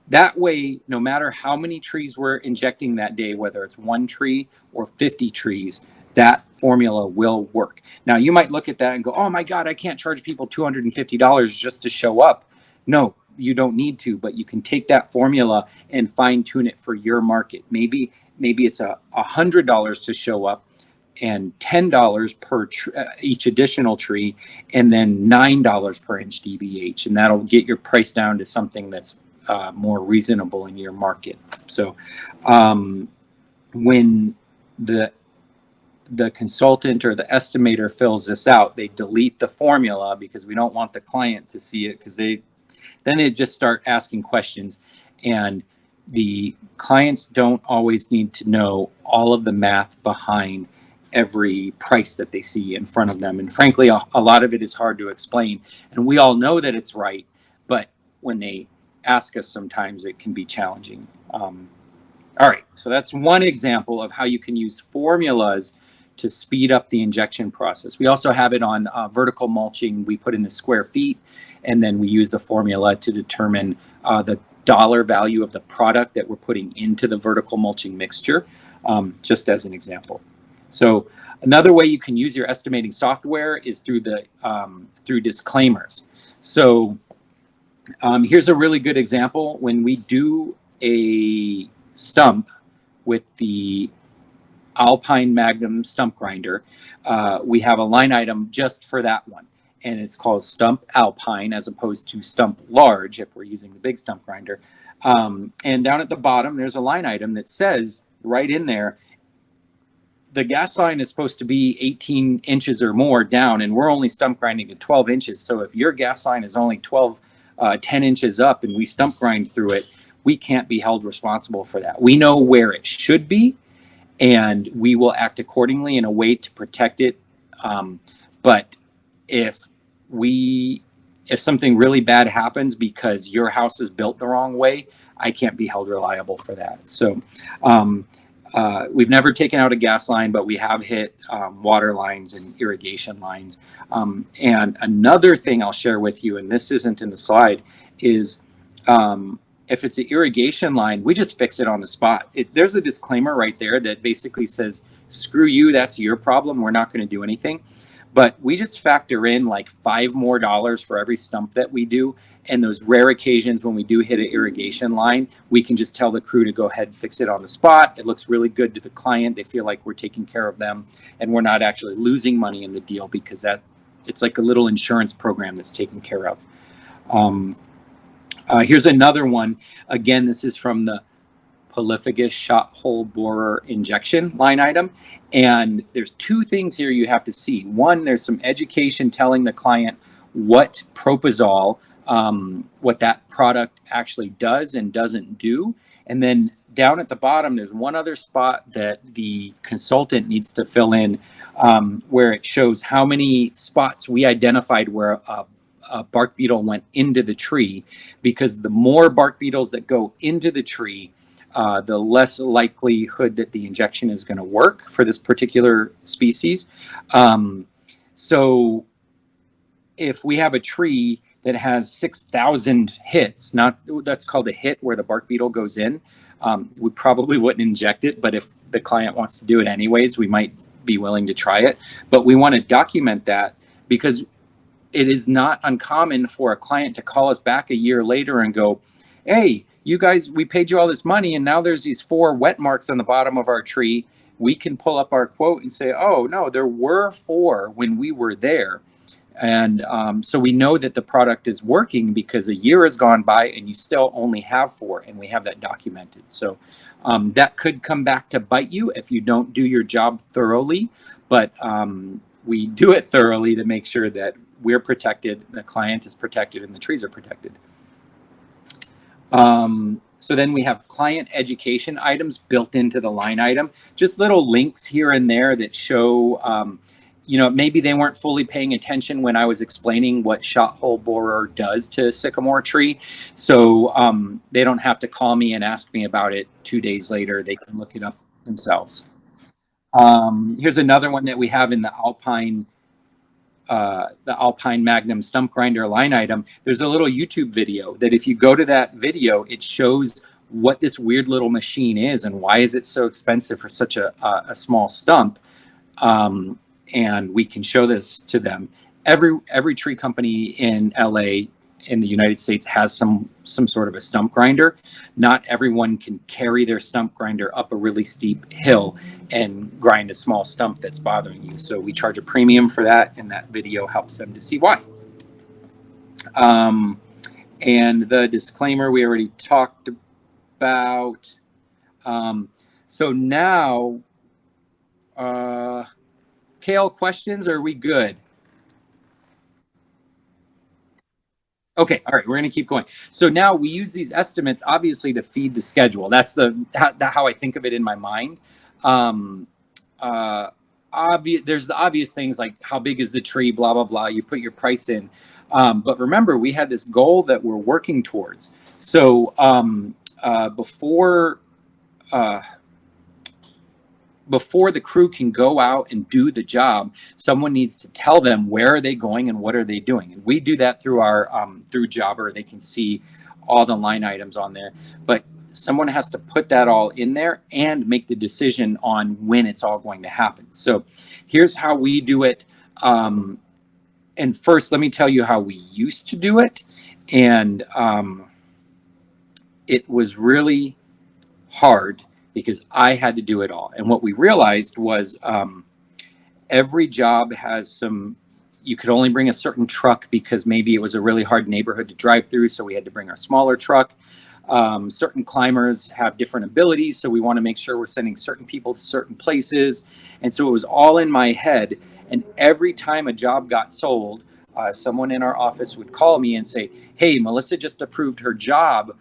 that way, no matter how many trees we're injecting that day, whether it's 1 tree or 50 trees, that formula will work. Now, you might look at that and go, oh my God, I can't charge people $250 just to show up. No, you don't need to, but you can take that formula and fine tune it for your market. Maybe it's $100 to show up and $10 per each additional tree, and then $9 per inch DBH, and that'll get your price down to something that's more reasonable in your market. So when the consultant or the estimator fills this out, they delete the formula because we don't want the client to see it, because then they just start asking questions, and the clients don't always need to know all of the math behind every price that they see in front of them. And frankly, a lot of it is hard to explain, and we all know that it's right, but when they ask us, sometimes it can be challenging. All right, so that's one example of how you can use formulas to speed up the injection process. We also have it on vertical mulching. We put in the square feet, and then we use the formula to determine the dollar value of the product that we're putting into the vertical mulching mixture, just as an example. So another way you can use your estimating software is through through disclaimers. So here's a really good example. When we do a stump with the Alpine Magnum stump grinder, we have a line item just for that one, and it's called Stump Alpine as opposed to Stump Large if we're using the big stump grinder. And down at the bottom, there's a line item that says right in there, the gas line is supposed to be 18 inches or more down, and we're only stump grinding at 12 inches. So if your gas line is only 10 inches up and we stump grind through it, we can't be held responsible for that. We know where it should be, and we will act accordingly in a way to protect it. But if something really bad happens because your house is built the wrong way, I can't be held reliable for that. So we've never taken out a gas line, but we have hit water lines and irrigation lines. And another thing I'll share with you, and this isn't in the slide, is if it's an irrigation line, we just fix it on the spot. There's a disclaimer right there that basically says, screw you, that's your problem, we're not going to do anything. But we just factor in like $5 more for every stump that we do. And those rare occasions when we do hit an irrigation line, we can just tell the crew to go ahead and fix it on the spot. It looks really good to the client. They feel like we're taking care of them, and we're not actually losing money in the deal, because it's like a little insurance program that's taken care of. Here's another one. Again, this is from the Polyphagus shot hole borer injection line item. And there's 2 things here you have to see. One, there's some education telling the client what Propozol, what that product actually does and doesn't do. And then down at the bottom, there's one other spot that the consultant needs to fill in, where it shows how many spots we identified where a bark beetle went into the tree, because the more bark beetles that go into the tree, the less likelihood that the injection is going to work for this particular species. So if we have a tree that has 6,000 hits, that's called a hit where the bark beetle goes in, we probably wouldn't inject it, but if the client wants to do it anyways, we might be willing to try it. But we want to document that, because it is not uncommon for a client to call us back a year later and go, hey, you guys, we paid you all this money, and now there's these 4 wet marks on the bottom of our tree. We can pull up our quote and say, oh, no, there were 4 when we were there. And so we know that the product is working because a year has gone by and you still only have 4, and we have that documented. So that could come back to bite you if you don't do your job thoroughly, but we do it thoroughly to make sure that we're protected, the client is protected, and the trees are protected. So then we have client education items built into the line item, just little links here and there that show, you know, maybe they weren't fully paying attention when I was explaining what shot hole borer does to a sycamore tree. So they don't have to call me and ask me about it 2 days later. They can look it up themselves. Here's another one that we have in the Alpine Magnum stump grinder line item. There's a little YouTube video that if you go to that video, it shows what this weird little machine is and why is it so expensive for such a small stump. And we can show this to them. Every tree company in LA, in the United States, has some sort of a stump grinder. Not everyone can carry their stump grinder up a really steep hill and grind a small stump that's bothering you. So we charge a premium for that, and that video helps them to see why. And the disclaimer we already talked about. So now, Kale, questions, or are we good? Okay, all right, we're gonna keep going. So now we use these estimates obviously to feed the schedule. That's how I think of it in my mind. There's the obvious things like how big is the tree, blah, blah, blah. You put your price in. But remember, we had this goal that we're working towards. So before the crew can go out and do the job, someone needs to tell them where are they going and what are they doing. And we do that through our through Jobber. They can see all the line items on there, but someone has to put that all in there and make the decision on when it's all going to happen. So here's how we do it. And first, let me tell you how we used to do it. And it was really hard because I had to do it all. And what we realized was every job has some, you could only bring a certain truck because maybe it was a really hard neighborhood to drive through, so we had to bring our smaller truck. Certain climbers have different abilities, so we want to make sure we're sending certain people to certain places. And so it was all in my head. And every time a job got sold, someone in our office would call me and say, hey, Melissa just approved her job.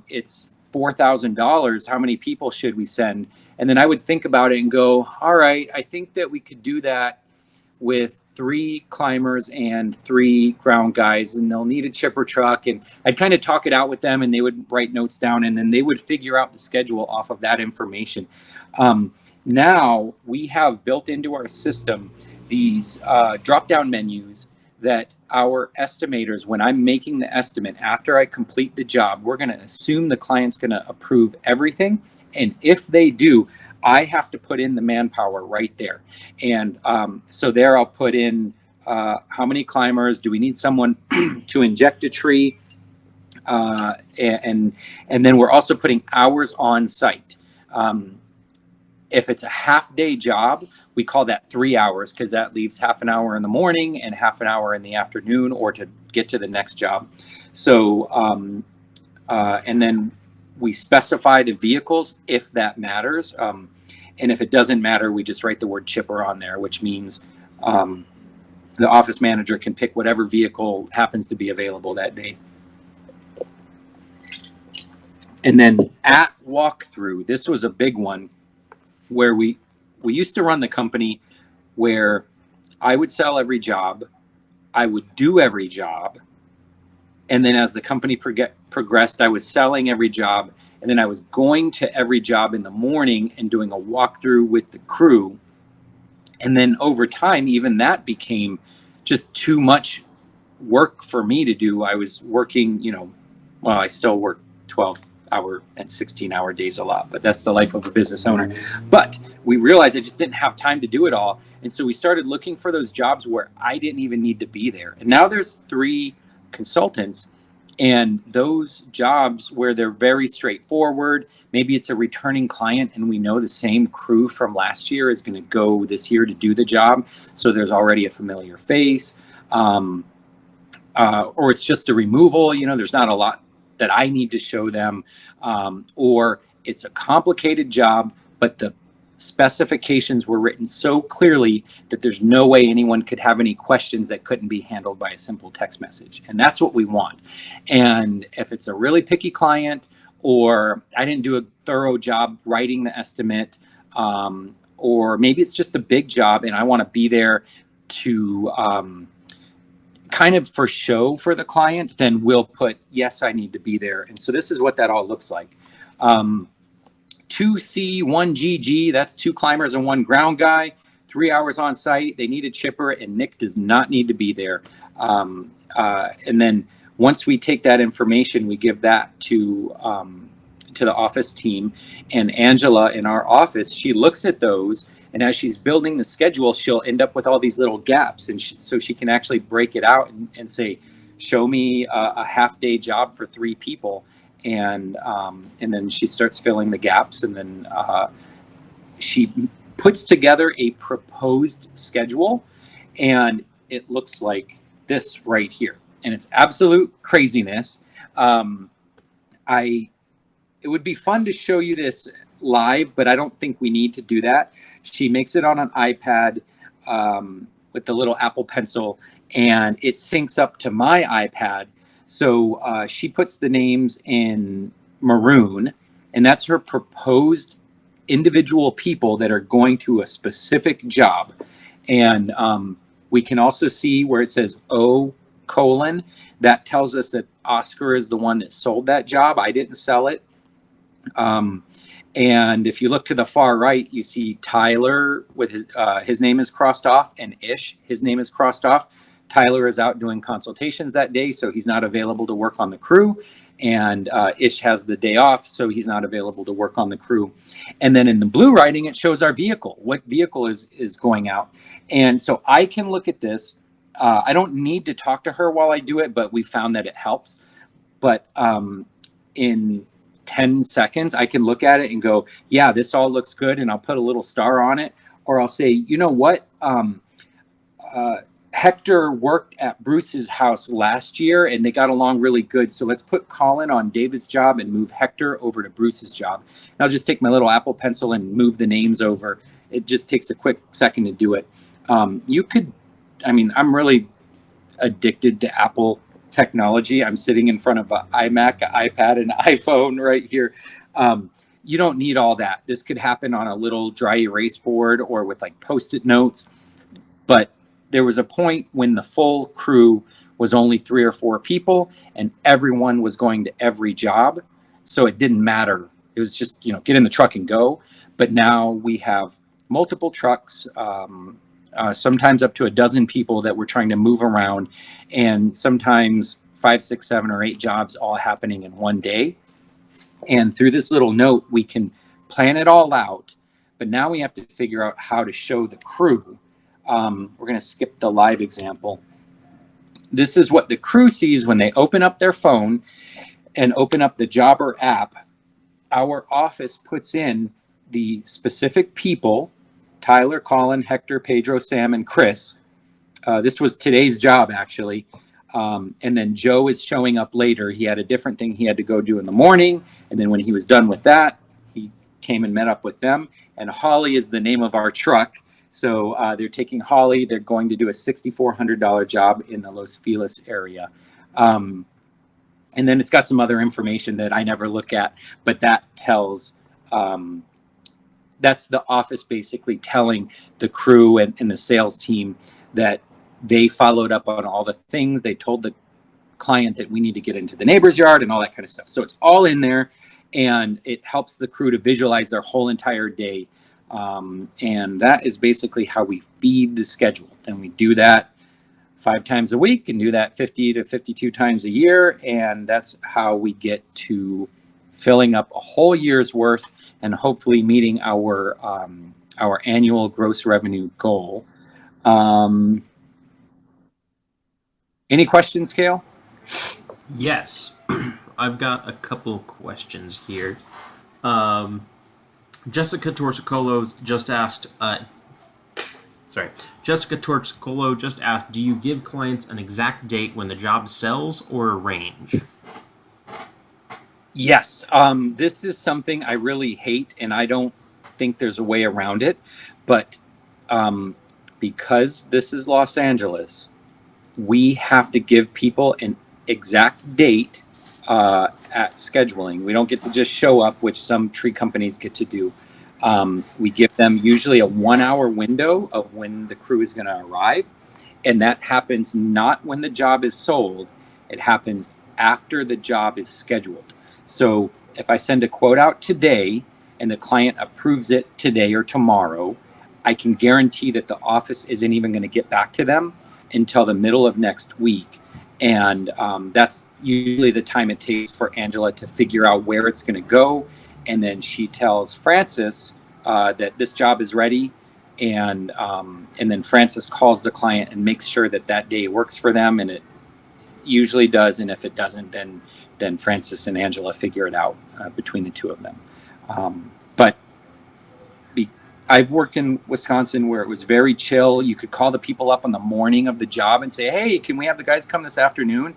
It's $4,000. How many people should we send? And then I would think about it and go, all right, I think that we could do that with 3 climbers and 3 ground guys, and they'll need a chipper truck. And I'd kind of talk it out with them, and they would write notes down, and then they would figure out the schedule off of that information. Now we have built into our system these drop-down menus that our estimators, when I'm making the estimate after I complete the job, we're going to assume the client's going to approve everything. And if they do, I have to put in the manpower right there. And so there I'll put in how many climbers, do we need someone to inject a tree? And then we're also putting hours on site. If it's a half-day job, we call that 3 hours because that leaves half an hour in the morning and half an hour in the afternoon or to get to the next job. So, and then we specify the vehicles if that matters. And if it doesn't matter, we just write the word chipper on there, which means the office manager can pick whatever vehicle happens to be available that day. And then at walkthrough, this was a big one where we used to run the company where I would sell every job, I would do every job, and then as the company progressed, I was selling every job, and then I was going to every job in the morning and doing a walkthrough with the crew. And then over time, even that became just too much work for me to do. I was working, you know, well, I still work 12-hour and 16-hour days a lot, but that's the life of a business owner. But we realized I just didn't have time to do it all. And so we started looking for those jobs where I didn't even need to be there. And now there's 3 consultants, and those jobs where they're very straightforward, maybe it's a returning client and we know the same crew from last year is going to go this year to do the job. So there's already a familiar face. or it's just a removal. There's not a lot that I need to show them, or it's a complicated job, but the specifications were written so clearly that there's no way anyone could have any questions that couldn't be handled by a simple text message. And that's what we want. And if it's a really picky client, or I didn't do a thorough job writing the estimate, or maybe it's just a big job and I want to be there to kind of for show for the client, then we'll put, yes, I need to be there. And so this is what that all looks like. 2C, 1GG, that's 2 climbers and 1 ground guy, 3 hours on site. They need a chipper, and Nick does not need to be there. And then once we take that information, we give that to the office team. And Angela in our office, she looks at those, and as she's building the schedule, she'll end up with all these little gaps. And so she can actually break it out and say, show me a half-day job for 3 people. And then she starts filling the gaps, and then she puts together a proposed schedule, and it looks like this right here. And it's absolute craziness. It would be fun to show you this live, but I don't think we need to do that. She makes it on an iPad with the little Apple Pencil, and it syncs up to my iPad. So she puts the names in maroon, and that's her proposed individual people that are going to a specific job. And we can also see where it says O:, that tells us that Oscar is the one that sold that job. I didn't sell it. And if you look to the far right, you see Tyler with his name is crossed off, and Ish, his name is crossed off. Tyler is out doing consultations that day, so he's not available to work on the crew. And Ish has the day off, so he's not available to work on the crew. And then in the blue writing, it shows our vehicle, what vehicle is going out. And so I can look at this. I don't need to talk to her while I do it, but we found that it helps. But in 10 seconds, I can look at it and go, yeah, this all looks good. And I'll put a little star on it. Or I'll say, you know what? Hector worked at Bruce's house last year and they got along really good. So let's put Colin on David's job and move Hector over to Bruce's job. And I'll just take my little Apple Pencil and move the names over. It just takes a quick second to do it. I'm really addicted to Apple technology. I'm sitting in front of an iMac, an iPad, and an iPhone right here. You don't need all that. This could happen on a little dry erase board or with like Post-it notes. But there was a point when the full crew was only 3 or 4 people and everyone was going to every job. So it didn't matter. It was just, get in the truck and go. But now we have multiple trucks, sometimes up to a dozen people that we're trying to move around, and sometimes 5, 6, 7, or 8 jobs all happening in one day. And through this little note, we can plan it all out. But now we have to figure out how to show the crew. We're going to skip the live example. This is what the crew sees when they open up their phone and open up the Jobber app. Our office puts in the specific people: Tyler, Colin, Hector, Pedro, Sam, and Chris. This was today's job, actually. And then Joe is showing up later. He had a different thing he had to go do in the morning. And then when he was done with that, he came and met up with them. And Holly is the name of our truck. So they're taking Holly. They're going to do a $6,400 job in the Los Feliz area. And then it's got some other information that I never look at, but that tells, that's the office basically telling the crew and the sales team that they followed up on all the things. They told the client that we need to get into the neighbor's yard and all that kind of stuff. So it's all in there, and it helps the crew to visualize their whole entire day. And that is basically how we feed the schedule. And we do that 5 times a week and do that 50 to 52 times a year. And that's how we get to filling up a whole year's worth and hopefully meeting our annual gross revenue goal. Any questions, Cale? Yes. I've got a couple questions here. Jessica Torsicolos just asked, sorry, Jessica Torcicolo just asked, do you give clients an exact date when the job sells or a range? Yes, this is something I really hate, and I don't think there's a way around it. But because this is Los Angeles, we have to give people an exact date at scheduling. We don't get to just show up, which some tree companies get to do. We give them usually a 1 hour window of when the crew is going to arrive. And that happens not when the job is sold, it happens after the job is scheduled. So if I send a quote out today and the client approves it today or tomorrow, I can guarantee that the office isn't even going to get back to them until the middle of next week. And that's usually the time it takes for Angela to figure out where it's going to go. And then she tells Francis that this job is ready. And then Francis calls the client and makes sure that that day works for them. And it usually does. And if it doesn't, then Francis and Angela figure it out between the two of them. But I've worked in Wisconsin where it was very chill. You could call the people up on the morning of the job and say, hey, can we have the guys come this afternoon? And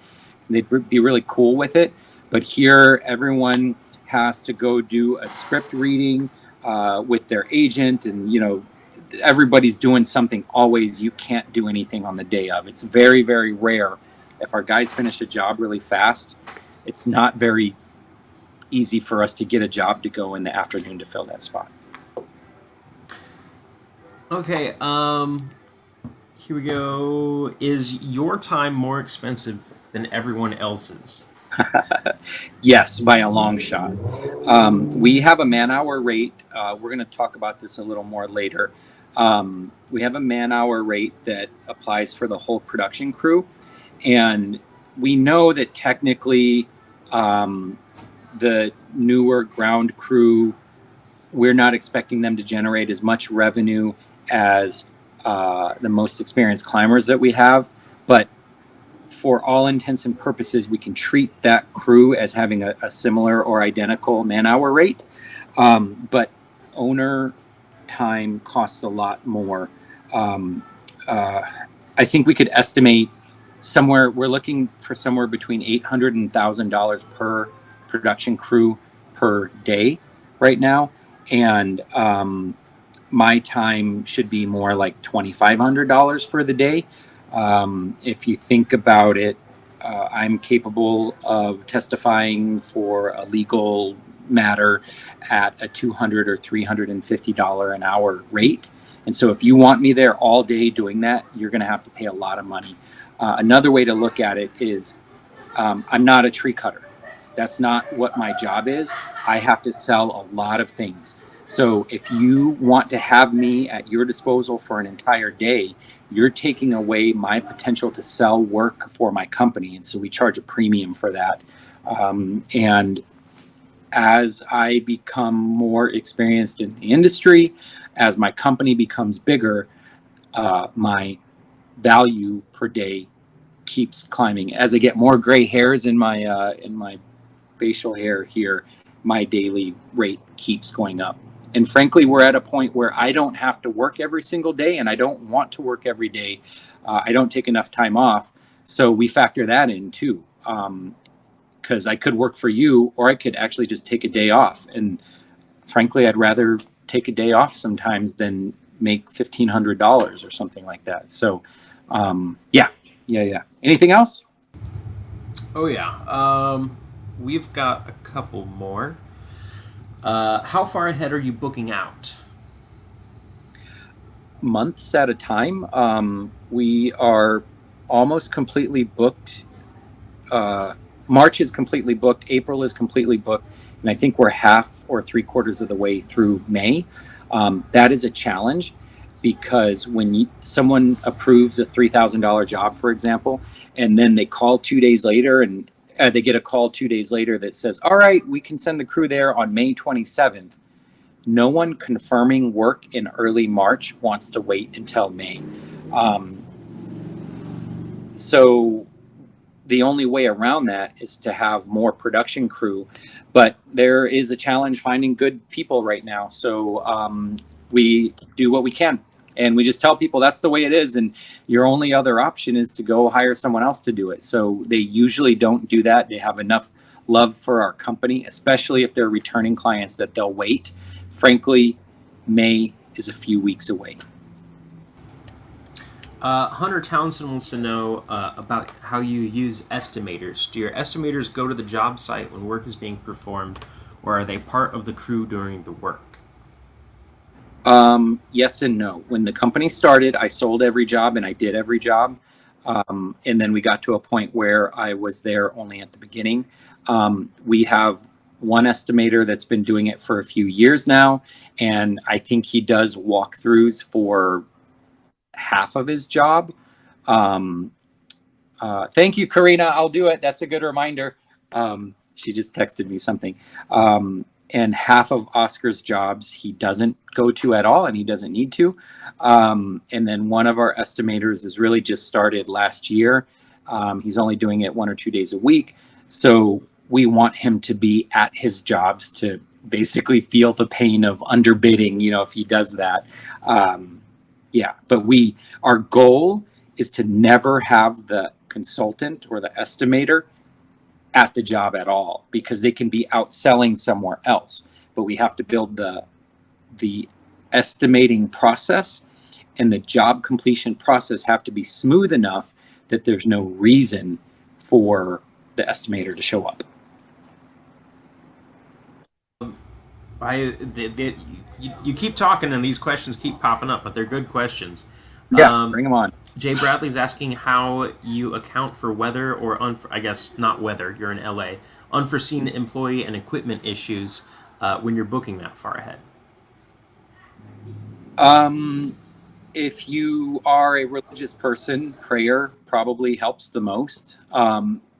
they'd be really cool with it. But here, everyone has to go do a script reading with their agent. And, you know, everybody's doing something always. You can't do anything on the day of. It's very, very rare. If our guys finish a job really fast, it's not very easy for us to get a job to go in the afternoon to fill that spot. Okay, here we go. Is your time more expensive than everyone else's? Yes, by a long shot. We have a man-hour rate. We're going to talk about this a little more later. We have a man-hour rate that applies for the whole production crew. And we know that technically the newer ground crew, we're not expecting them to generate as much revenue as the most experienced climbers that we have. But for all intents and purposes, we can treat that crew as having a similar or identical man-hour rate. But owner time costs a lot more. I think we could estimate we're looking for somewhere between $800 and $1,000 per production crew per day right now. And my time should be more like $2,500 for the day. If you think about it, I'm capable of testifying for a legal matter at a $200 or $350 an hour rate. And so if you want me there all day doing that, you're going to have to pay a lot of money. Another way to look at it is I'm not a tree cutter. That's not what my job is. I have to sell a lot of things. So if you want to have me at your disposal for an entire day, you're taking away my potential to sell work for my company. And so we charge a premium for that. And as I become more experienced in the industry, as my company becomes bigger, my value per day keeps climbing. As I get more gray hairs in my facial hair here, my daily rate keeps going up. And frankly, we're at a point where I don't have to work every single day, and I don't want to work every day. I don't take enough time off. So we factor that in too. Because I could work for you, or I could actually just take a day off. And frankly, I'd rather take a day off sometimes than make $1,500 or something like that. So yeah. Anything else? Oh yeah. We've got a couple more. How far ahead are you booking out? Months at a time. We are almost completely booked. March is completely booked. April is completely booked. And I think we're half or 3/4 of the way through May. That is a challenge because when someone approves a $3,000 job, for example, and then they call 2 days later and they get a call 2 days later that says, all right, we can send the crew there on May 27th. No one confirming work in early March wants to wait until May. So the only way around that is to have more production crew, but there is a challenge finding good people right now. So we do what we can. And we just tell people that's the way it is, and your only other option is to go hire someone else to do it. So they usually don't do that. They have enough love for our company, especially if they're returning clients, that they'll wait. Frankly, May is a few weeks away. Hunter Townsend wants to know about how you use estimators. Do your estimators go to the job site when work is being performed, or are they part of the crew during the work? Yes and no. When the company started, I sold every job and I did every job. And then we got to a point where I was there only at the beginning. We have one estimator that's been doing it for a few years now, and I think he does walkthroughs for half of his job. Thank you, Karina. I'll do it. That's a good reminder. She just texted me something. And half of Oscar's jobs he doesn't go to at all, and he doesn't need to. And then one of our estimators has really just started last year. He's only doing it 1 or 2 days a week. So we want him to be at his jobs to basically feel the pain of underbidding, if he does that. Yeah, but our goal is to never have the consultant or the estimator at the job at all, because they can be outselling somewhere else. But we have to build the estimating process and the job completion process have to be smooth enough that there's no reason for the estimator to show up. You keep talking and these questions keep popping up, but they're good questions. Yeah, bring them on. Jay Bradley's asking how you account for weather or, I guess not weather, you're in LA, unforeseen employee and equipment issues when you're booking that far ahead. If you are a religious person, prayer probably helps the most.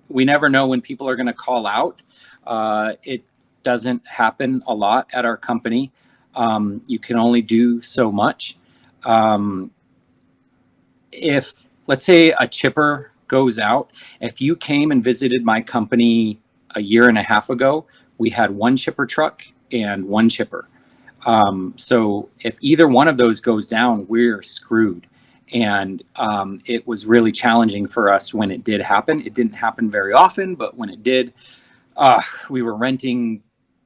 We never know when people are going to call out. It doesn't happen a lot at our company. You can only do so much. If, let's say, a chipper goes out, if you came and visited my company a year and a half ago, we had one chipper truck and one chipper. So if either one of those goes down, we're screwed. And it was really challenging for us when it did happen. It didn't happen very often, but when it did, we were renting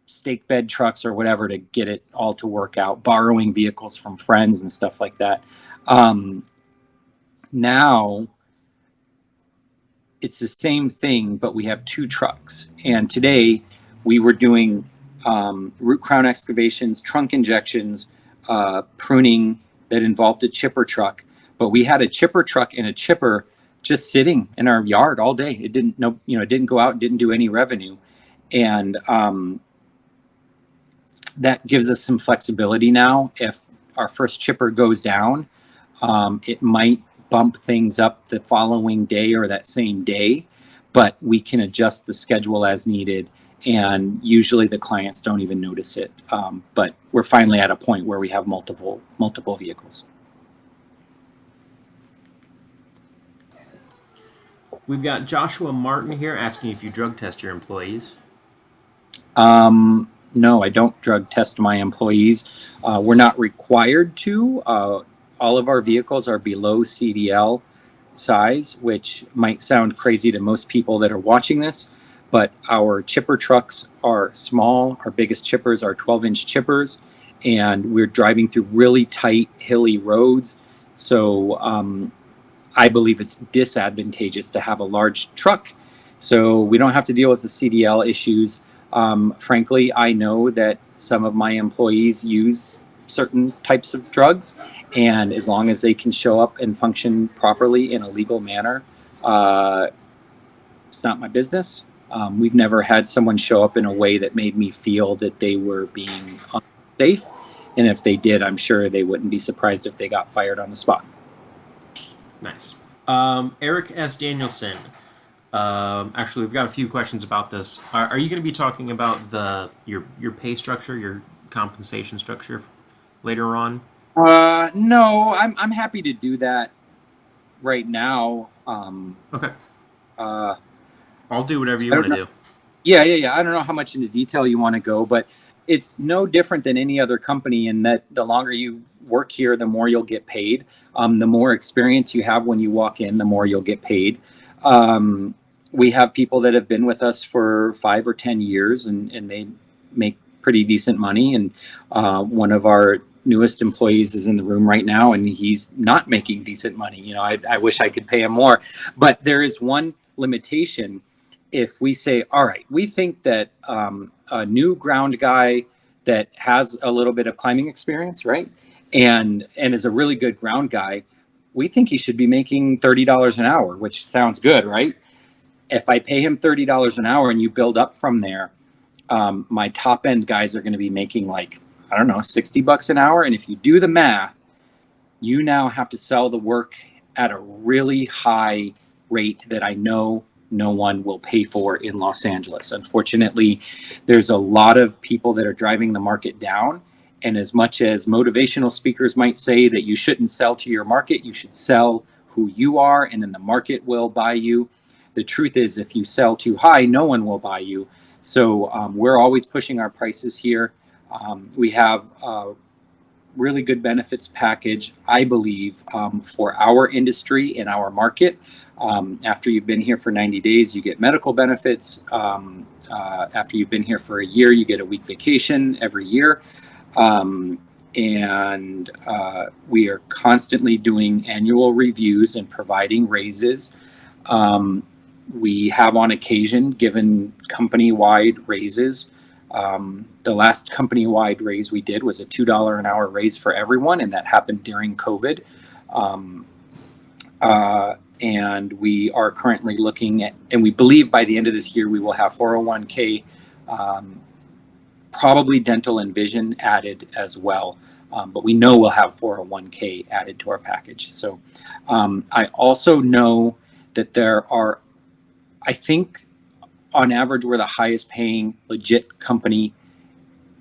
stake bed trucks or whatever to get it all to work out, borrowing vehicles from friends and stuff like that. Now it's the same thing, but we have 2 trucks. And today we were doing root crown excavations, trunk injections, pruning that involved a chipper truck. But we had a chipper truck and a chipper just sitting in our yard all day. It didn't it didn't go out, didn't do any revenue. And that gives us some flexibility now. If our first chipper goes down, it might bump things up the following day or that same day, but we can adjust the schedule as needed. And usually the clients don't even notice it. But we're finally at a point where we have multiple vehicles. We've got Joshua Martin here asking if you drug test your employees. No, I don't drug test my employees. We're not required to. All of our vehicles are below CDL size, which might sound crazy to most people that are watching this, but our chipper trucks are small. Our biggest chippers are 12-inch chippers, and we're driving through really tight, hilly roads. So I believe it's disadvantageous to have a large truck. So we don't have to deal with the CDL issues. Frankly, I know that some of my employees use certain types of drugs, and as long as they can show up and function properly in a legal manner, it's not my business. We've never had someone show up in a way that made me feel that they were being unsafe, and if they did, I'm sure they wouldn't be surprised if they got fired on the spot. Nice. Eric S. Danielson. Actually, we've got a few questions about this. Are you going to be talking about your pay structure, your compensation structure later on? No, I'm happy to do that right now. Okay. I'll do whatever you want to do. Yeah. I don't know how much into detail you want to go, but it's no different than any other company in that the longer you work here, the more you'll get paid. The more experience you have when you walk in, the more you'll get paid. We have people that have been with us for 5 or 10 years, and they make pretty decent money. And one of our newest employees is in the room right now, and he's not making decent money. You know, I wish I could pay him more, but there is one limitation. If we say, all right, we think that a new ground guy that has a little bit of climbing experience, right, and is a really good ground guy, we think he should be making $30 an hour, which sounds good, right? If I pay him $30 an hour and you build up from there, my top end guys are going to be making like, I don't know, $60 an hour. And if you do the math, you now have to sell the work at a really high rate that I know no one will pay for in Los Angeles. Unfortunately, there's a lot of people that are driving the market down. And as much as motivational speakers might say that you shouldn't sell to your market, you should sell who you are, and then the market will buy you. The truth is, if you sell too high, no one will buy you. So we're always pushing our prices here. We have a really good benefits package, I believe, for our industry and our market. After you've been here for 90 days, you get medical benefits. After you've been here for a year, you get a week vacation every year. And we are constantly doing annual reviews and providing raises. We have on occasion given company-wide raises. The last company-wide raise we did was a $2 an hour raise for everyone, and that happened during COVID. And we are currently looking at, and we believe by the end of this year, we will have 401k, probably dental and vision added as well. But we know we'll have 401k added to our package. So I also know that there are, I think on average, we're the highest paying legit company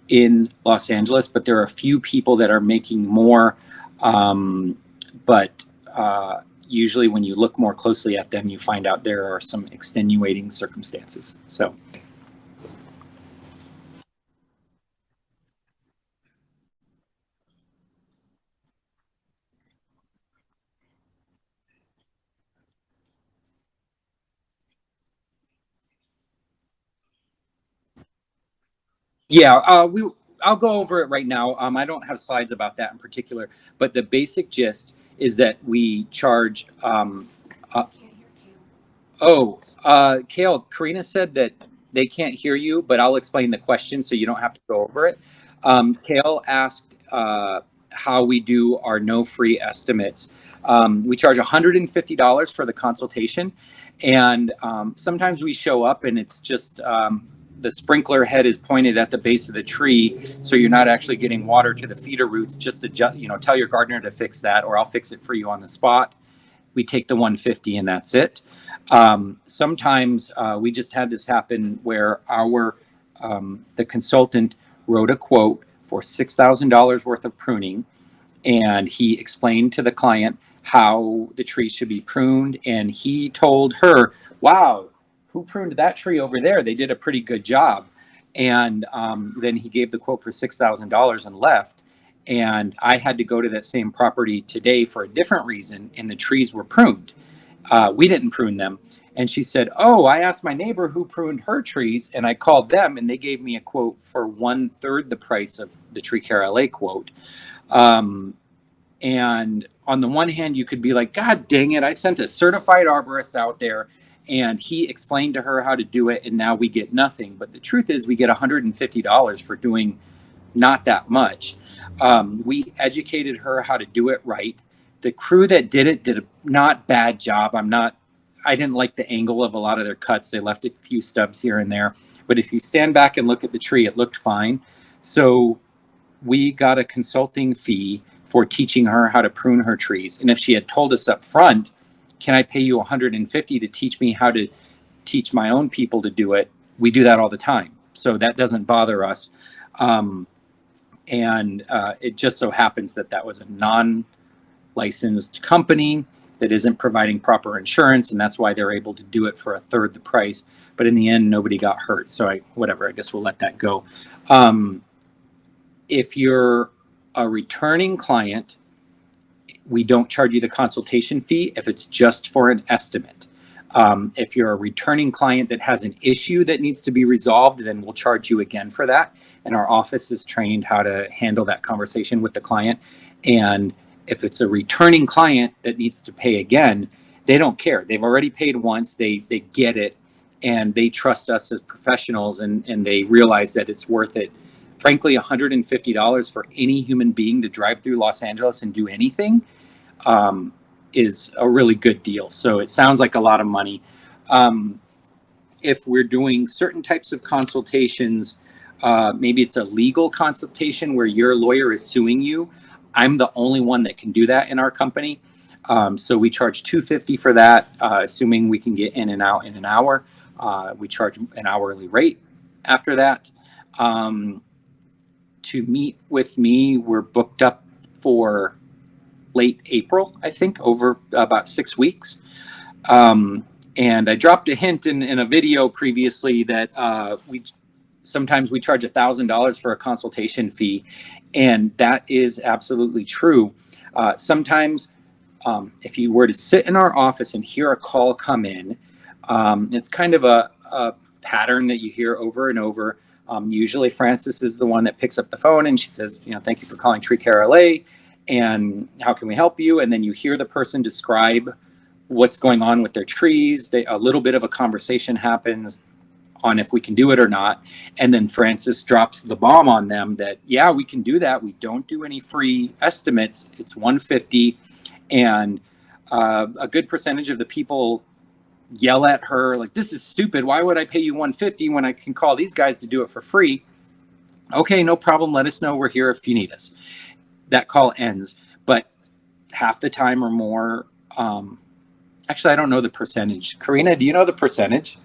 in Los Angeles, but there are a few people that are making more. But usually when you look more closely at them, you find out there are some extenuating circumstances. So. Yeah, I'll go over it right now. I don't have slides about that in particular, but the basic gist is that we charge. Kale, Karina said that they can't hear you, but I'll explain the question so you don't have to go over it. Kale asked how we do our no free estimates. We charge $150 for the consultation, and sometimes we show up and it's just the sprinkler head is pointed at the base of the tree, so you're not actually getting water to the feeder roots. Just adjust, tell your gardener to fix that, or I'll fix it for you on the spot. We take the 150 and that's it. Sometimes we just had this happen where the consultant wrote a quote for $6,000 worth of pruning, and he explained to the client how the tree should be pruned, and he told her, wow, who pruned that tree over there? They did a pretty good job. And then he gave the quote for $6,000 and left. And I had to go to that same property today for a different reason, and the trees were pruned. We didn't prune them. And she said, oh, I asked my neighbor who pruned her trees, and I called them, and they gave me a quote for 1/3 the price of the TreeCareLA quote. And on the one hand, you could be like, God dang it, I sent a certified arborist out there, and he explained to her how to do it, and now we get nothing. But the truth is we get $150 for doing not that much. We educated her how to do it right. The crew that did it did a not bad job. I didn't like the angle of a lot of their cuts. They left a few stubs here and there. But if you stand back and look at the tree, it looked fine. So we got a consulting fee for teaching her how to prune her trees. And if she had told us up front, can I pay you $150 to teach me how to teach my own people to do it? We do that all the time. So that doesn't bother us. And it just so happens that that was a non-licensed company that isn't providing proper insurance, and that's why they're able to do it for 1/3 the price. But in the end, nobody got hurt. So whatever, I guess we'll let that go. If you're a returning client, we don't charge you the consultation fee if it's just for an estimate. If you're a returning client that has an issue that needs to be resolved, then we'll charge you again for that. And our office is trained how to handle that conversation with the client. And if it's a returning client that needs to pay again, they don't care. They've already paid once, they get it, and they trust us as professionals, and they realize that it's worth it. Frankly, $150 for any human being to drive through Los Angeles and do anything is a really good deal. So it sounds like a lot of money. If we're doing certain types of consultations, maybe it's a legal consultation where your lawyer is suing you. I'm the only one that can do that in our company. So we charge $250 for that, assuming we can get in and out in an hour. We charge an hourly rate after that. To meet with me, we're booked up for late April, I think, over about 6 weeks. And I dropped a hint in a video previously that sometimes we charge $1,000 for a consultation fee, and that is absolutely true. Sometimes if you were to sit in our office and hear a call come in, it's kind of a pattern that you hear over and over. Usually Frances is the one that picks up the phone and she says, thank you for calling TreeCareLA, and how can we help you? And then you hear the person describe what's going on with their trees. A little bit of a conversation happens on if we can do it or not. And then Frances drops the bomb on them that, yeah, we can do that. We don't do any free estimates. It's $150. And a good percentage of the people yell at her like, this is stupid. Why would I pay you $150 when I can call these guys to do it for free? Okay, no problem. Let us know. We're here if you need us. That call ends. But half the time or more, actually, I don't know the percentage. Karina, do you know the percentage?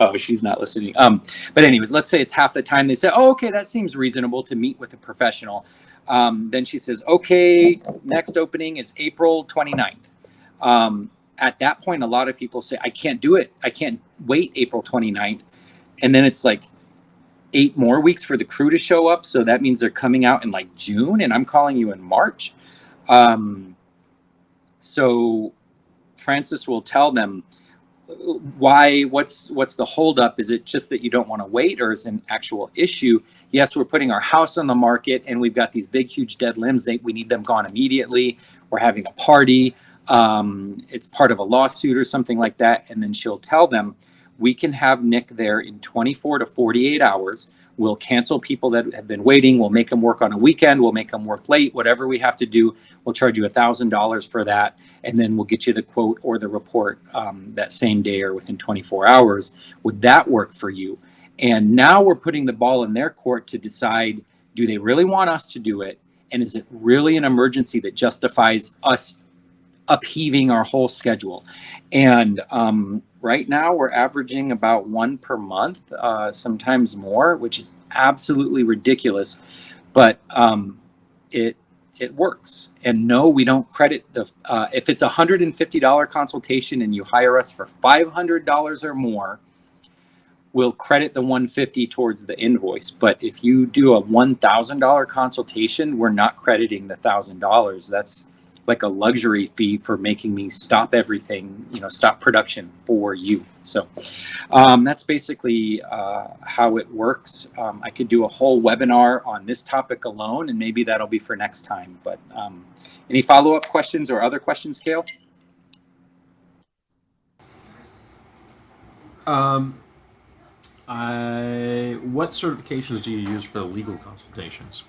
Oh, she's not listening. But anyways, let's say it's half the time they say, oh, okay, that seems reasonable to meet with a professional. Then she says, okay, next opening is April 29th. At that point, a lot of people say, I can't do it. I can't wait April 29th. And then it's like 8 more weeks for the crew to show up. So that means they're coming out in like June, and I'm calling you in March. So Frances will tell them, what's the holdup? Is it just that you don't want to wait, or is it an actual issue? Yes, we're putting our house on the market and we've got these big, huge dead limbs. We need them gone immediately. We're having a party. It's part of a lawsuit or something like that. And then she'll tell them, we can have Nick there in 24 to 48 hours. We'll cancel people that have been waiting. We'll make them work on a weekend. We'll make them work late, whatever we have to do. We'll charge you $1,000 for that. And then we'll get you the quote or the report that same day or within 24 hours. Would that work for you? And now we're putting the ball in their court to decide, do they really want us to do it? And is it really an emergency that justifies us upheaving our whole schedule? And right now we're averaging about 1 per month, sometimes more, which is absolutely ridiculous, but it works. And no, we don't credit if it's a $150 consultation and you hire us for $500 or more, we'll credit the $150 towards the invoice. But if you do a $1,000 consultation, we're not crediting the $1,000. That's like a luxury fee for making me stop everything, stop production for you. So that's basically how it works. I could do a whole webinar on this topic alone, and maybe that'll be for next time. But any follow-up questions or other questions, Kale? What certifications do you use for the legal consultations?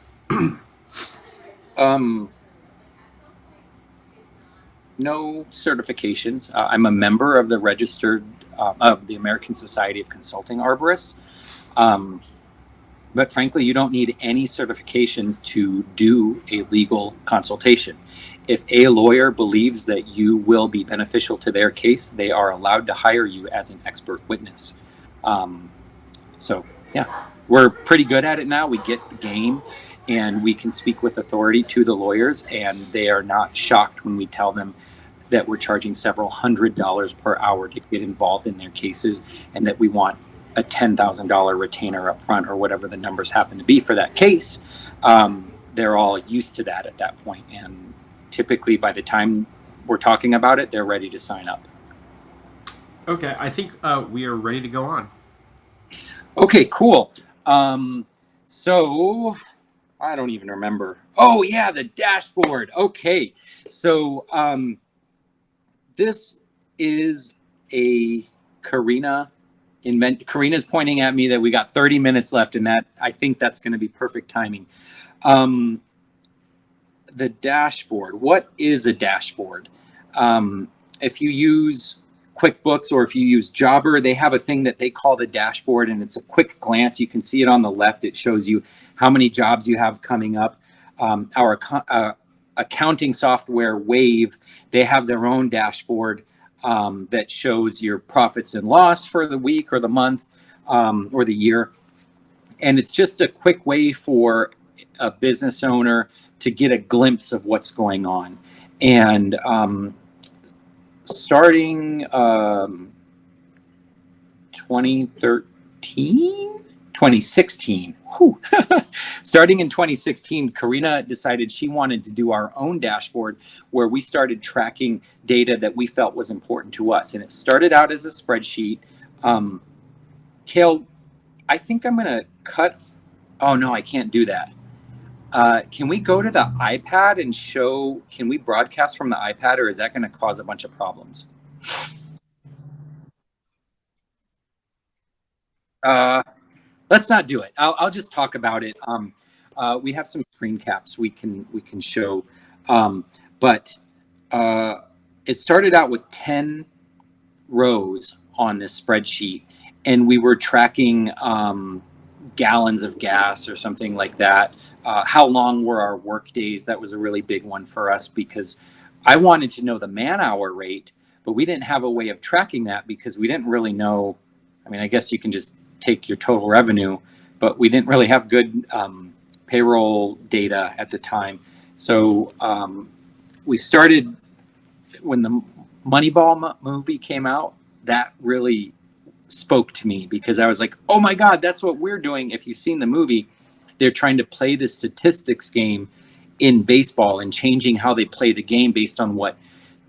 No certifications. I'm a member of the registered of the American Society of Consulting Arborists. But frankly, you don't need any certifications to do a legal consultation. If a lawyer believes that you will be beneficial to their case, they are allowed to hire you as an expert witness. So yeah, we're pretty good at it now. We get the game, and we can speak with authority to the lawyers, and they are not shocked when we tell them that we're charging several $100s per hour to get involved in their cases, and that we want a $10,000 retainer up front or whatever the numbers happen to be for that case, they're all used to that at that point. And typically by the time we're talking about it, they're ready to sign up. Okay, I think we are ready to go on. Okay, cool. So I don't even remember. Oh yeah, the dashboard. Okay, so this is a Karina invent. Karina's pointing at me that we got 30 minutes left, and that I think that's going to be perfect timing. The dashboard. What is a dashboard? If you use QuickBooks or if you use Jobber, they have a thing that they call the dashboard, and it's a quick glance. You can see it on the left. It shows you how many jobs you have coming up. Our accounting software, Wave, they have their own dashboard that shows your profits and loss for the week or the month or the year. And it's just a quick way for a business owner to get a glimpse of what's going on. And starting 2016, starting in 2016, Karina decided she wanted to do our own dashboard where we started tracking data that we felt was important to us. And it started out as a spreadsheet. Kale, I think I'm going to cut. Oh, no, I can't do that. Can we go to the iPad and show, can we broadcast from the iPad, or is that going to cause a bunch of problems? Let's not do it. I'll just talk about it. We have some screen caps we can show, but it started out with 10 rows on this spreadsheet, and we were tracking gallons of gas or something like that. How long were our work days? That was a really big one for us because I wanted to know the man-hour rate, but we didn't have a way of tracking that because we didn't really know. I mean, I guess you can just take your total revenue, but we didn't really have good payroll data at the time. So we started, when the Moneyball movie came out, that really spoke to me because I was like, oh my God, that's what we're doing. If you've seen the movie, they're trying to play the statistics game in baseball and changing how they play the game based on what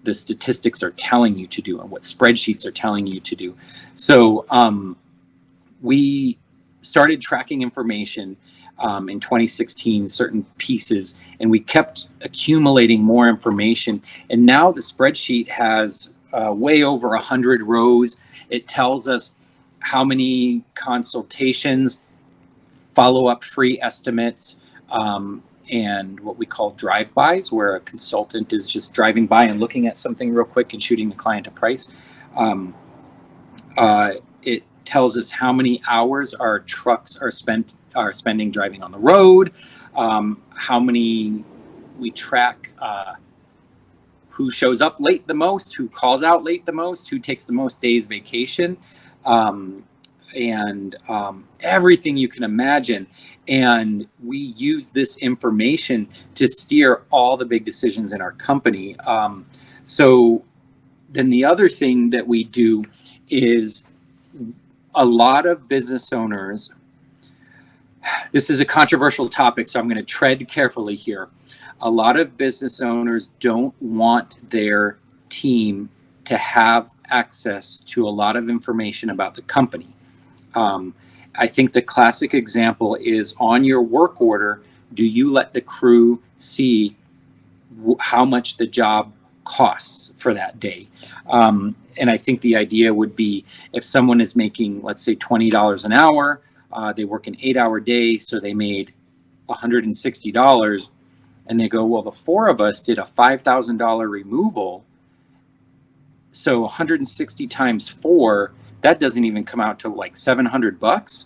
the statistics are telling you to do and what spreadsheets are telling you to do. So we started tracking information in 2016, certain pieces, and we kept accumulating more information. And now the spreadsheet has way over 100 rows. It tells us how many consultations, follow-up free estimates, and what we call drive-bys, where a consultant is just driving by and looking at something real quick and shooting the client a price. It tells us how many hours our trucks are spending driving on the road, how many we track, who shows up late the most, who calls out late the most, who takes the most days vacation, and everything you can imagine. And we use this information to steer all the big decisions in our company. So then the other thing that we do is a lot of business owners, this is a controversial topic, so I'm going to tread carefully here. A lot of business owners don't want their team to have access to a lot of information about the company. I think the classic example is on your work order, do you let the crew see how much the job costs for that day? And I think the idea would be if someone is making, let's say, $20 an hour, they work an 8-hour day, so they made $160, and they go, well, the four of us did a $5,000 removal, so 160 times 4, that doesn't even come out to like $700.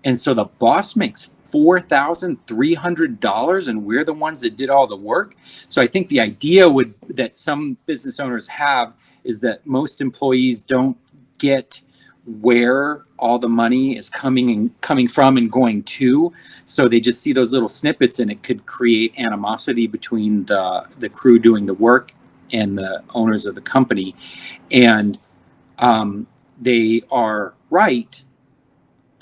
And so the boss makes $4,300 and we're the ones that did all the work. So I think the idea that some business owners have is that most employees don't get where all the money is coming from and going to. So they just see those little snippets, and it could create animosity between the crew doing the work and the owners of the company. And they are right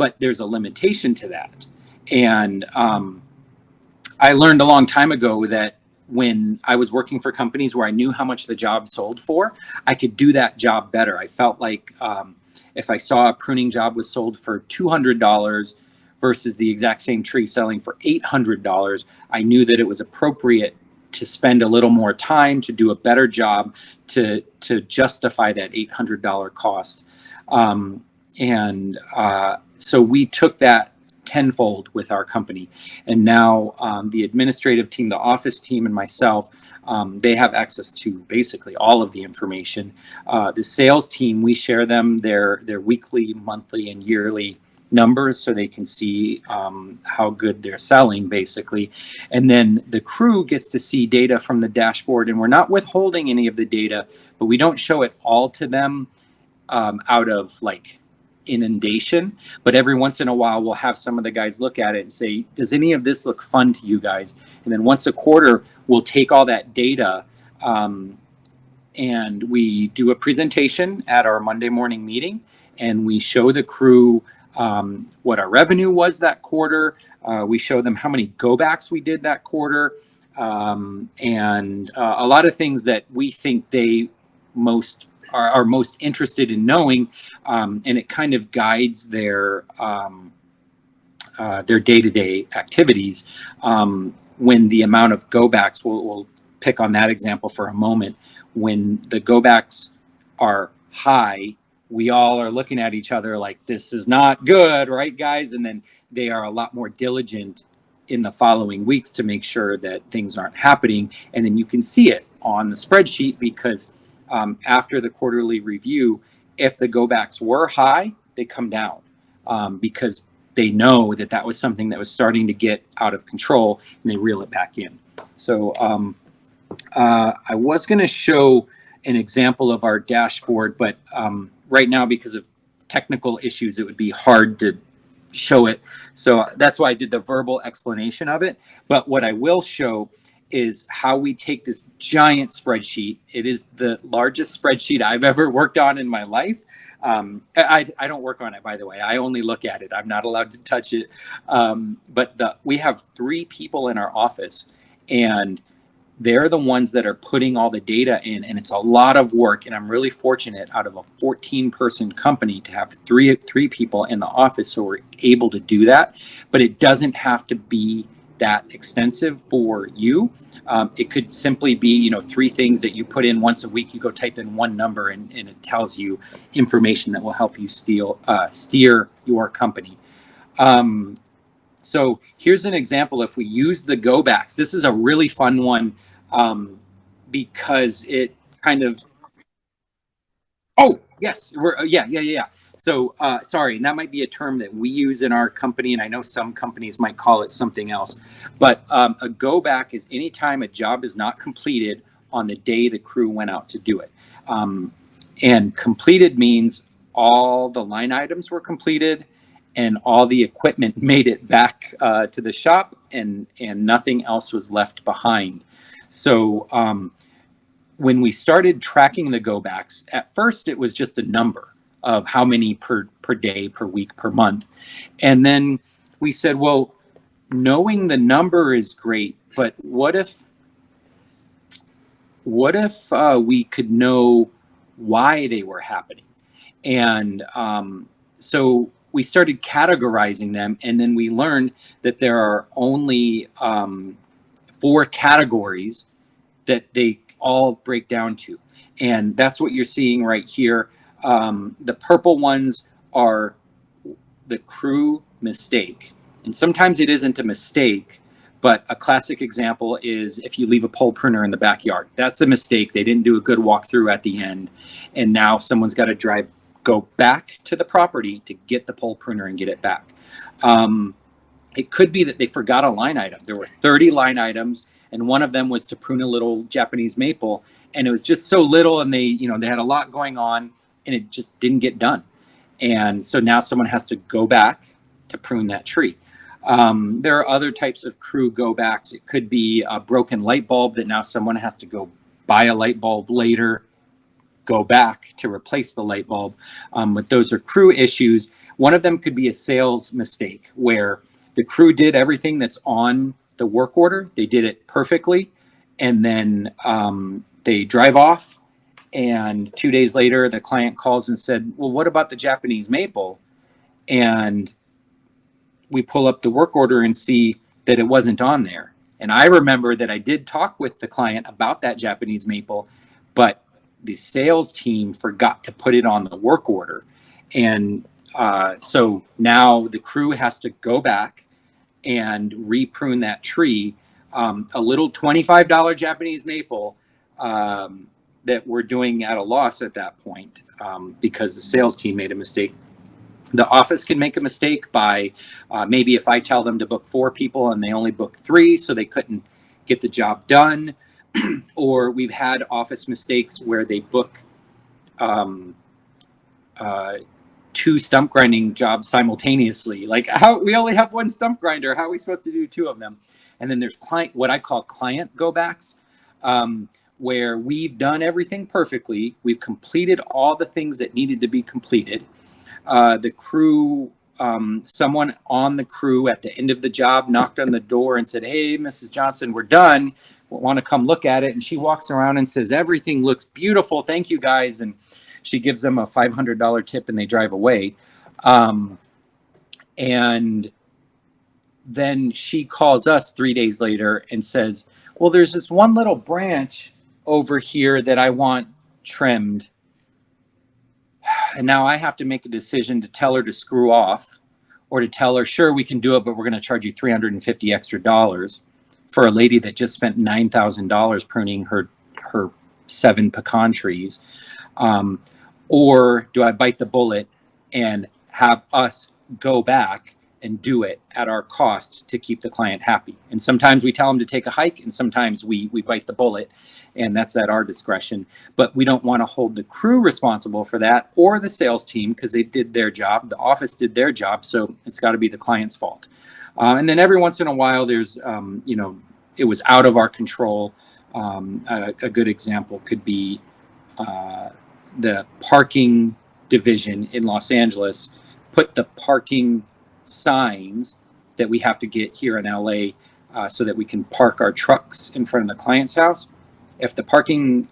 but there's a limitation to that. And I learned a long time ago that when I was working for companies where I knew how much the job sold for, I could do that job better. I felt like if I saw a pruning job was sold for $200 versus the exact same tree selling for $800, I knew that it was appropriate to spend a little more time to do a better job to justify that $800 cost. So we took that tenfold with our company. And now the administrative team, the office team, and myself, they have access to basically all of the information. The sales team, we share them their weekly, monthly, and yearly numbers so they can see how good they're selling, basically. And then the crew gets to see data from the dashboard, and we're not withholding any of the data, but we don't show it all to them out of like inundation, but every once in a while we'll have some of the guys look at it and say, does any of this look fun to you guys? And then once a quarter we'll take all that data and we do a presentation at our Monday morning meeting, and we show the crew what our revenue was that quarter. We show them how many go backs we did that quarter, and a lot of things that we think they are most interested in knowing, and it kind of guides their day-to-day activities. When the amount of go backs, we'll pick on that example for a moment. When the go backs are high, we all are looking at each other like, this is not good, right, guys? And then they are a lot more diligent in the following weeks to make sure that things aren't happening. And then you can see it on the spreadsheet because after the quarterly review, if the go backs were high, they come down because they know that that was something that was starting to get out of control, and they reel it back in. So I was going to show an example of our dashboard, but right now, because of technical issues, it would be hard to show it. So that's why I did the verbal explanation of it. But what I will show is how we take this giant spreadsheet. It is the largest spreadsheet I've ever worked on in my life. I don't work on it, by the way. I only look at it. I'm not allowed to touch it. But we have 3 people in our office, and they're the ones that are putting all the data in, and it's a lot of work. And I'm really fortunate out of a 14-person company to have three people in the office, so we're able to do that. But it doesn't have to be that extensive for you. It could simply be, 3 things that you put in once a week. You go type in one number, and it tells you information that will help you steer your company. So here's an example. If we use the go backs, this is a really fun one because it kind of, oh yes, yeah. So sorry, and that might be a term that we use in our company, and I know some companies might call it something else. But a go back is any time a job is not completed on the day the crew went out to do it. And completed means all the line items were completed and all the equipment made it back to the shop, and nothing else was left behind. So when we started tracking the go backs, at first it was just a number of how many per day, per week, per month. And then we said, well, knowing the number is great, but what if we could know why they were happening? And so we started categorizing them, and then we learned that there are only 4 categories that they all break down to. And that's what you're seeing right here. The purple ones are the crew mistake. And sometimes it isn't a mistake, but a classic example is if you leave a pole pruner in the backyard. That's a mistake. They didn't do a good walkthrough at the end. And now someone's got to go back to the property to get the pole pruner and get it back. It could be that they forgot a line item. There were 30 line items, and one of them was to prune a little Japanese maple, and it was just so little, and they had a lot going on, and it just didn't get done. And so now someone has to go back to prune that tree. There are other types of crew go backs. It could be a broken light bulb that now someone has to go buy a light bulb later, go back to replace the light bulb. But those are crew issues. One of them could be a sales mistake where the crew did everything that's on the work order. They did it perfectly. And then they drive off. And 2 days later, the client calls and said, well, what about the Japanese maple? And we pull up the work order and see that it wasn't on there. And I remember that I did talk with the client about that Japanese maple, but the sales team forgot to put it on the work order. And so now the crew has to go back and reprune that tree. A little $25 Japanese maple that we're doing at a loss at that point because the sales team made a mistake. The office can make a mistake by maybe if I tell them to book 4 people and they only book 3, so they couldn't get the job done. Or we've had office mistakes where they book 2 stump grinding jobs simultaneously. Like, how we only have 1 stump grinder, how are we supposed to do 2 of them? And then there's what I call client go backs, where we've done everything perfectly. We've completed all the things that needed to be completed. The crew, someone on the crew at the end of the job knocked on the door and said, hey, Mrs. Johnson, we're done. We want to come look at it. And she walks around and says, everything looks beautiful. Thank you, guys. And she gives them a $500 tip and they drive away. And then she calls us 3 days later and says, well, there's this one little branch over here that I want trimmed. And now I have to make a decision to tell her to screw off or to tell her, sure, we can do it, but we're going to charge you $350 extra for a lady that just spent $9,000 pruning her 7 pecan trees. Or do I bite the bullet and have us go back and do it at our cost to keep the client happy? And sometimes we tell them to take a hike, and sometimes we bite the bullet, and that's at our discretion. But we don't want to hold the crew responsible for that or the sales team because they did their job. The office did their job, so it's got to be the client's fault. And then every once in a while, there's, it was out of our control. A good example could be the parking division in Los Angeles put the parking signs that we have to get here in LA so that we can park our trucks in front of the client's house. If the parking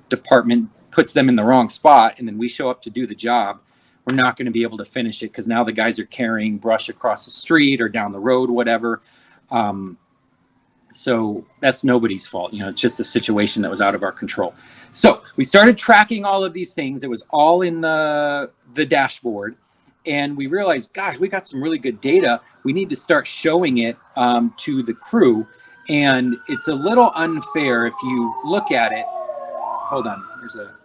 department puts them in the wrong spot and then we show up to do the job, we're not going to be able to finish it because now the guys are carrying brush across the street or down the road, whatever. So that's nobody's fault. It's just a situation that was out of our control. So we started tracking all of these things. It was all in the dashboard. And we realized, gosh, we got some really good data. We need to start showing it to the crew. And it's a little unfair if you look at it. Hold on, there's a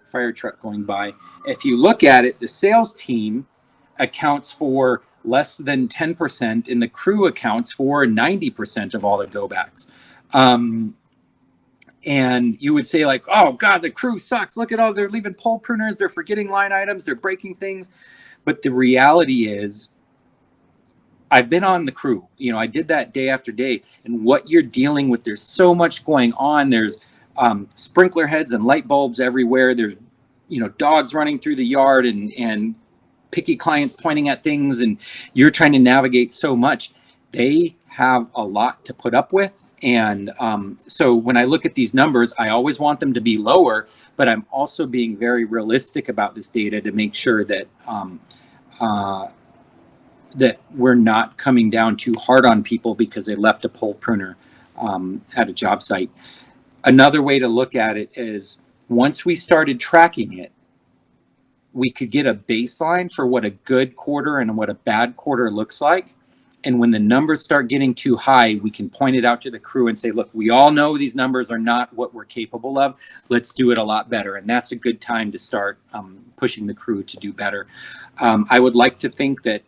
fire truck going by. If you look at it, the sales team accounts for less than 10%, and the crew accounts for 90% of all the go backs. And you would say like, oh God, the crew sucks. Look at all, they're leaving pole pruners, they're forgetting line items, they're breaking things. But the reality is, I've been on the crew. I did that day after day. And what you're dealing with, there's so much going on. There's sprinkler heads and light bulbs everywhere. There's, dogs running through the yard and picky clients pointing at things. And you're trying to navigate so much. They have a lot to put up with. And so when I look at these numbers, I always want them to be lower, but I'm also being very realistic about this data to make sure that that we're not coming down too hard on people because they left a pole pruner at a job site. Another way to look at it is once we started tracking it, we could get a baseline for what a good quarter and what a bad quarter looks like. And when the numbers start getting too high, we can point it out to the crew and say, look, we all know these numbers are not what we're capable of. Let's do it a lot better. And that's a good time to start pushing the crew to do better. I would like to think that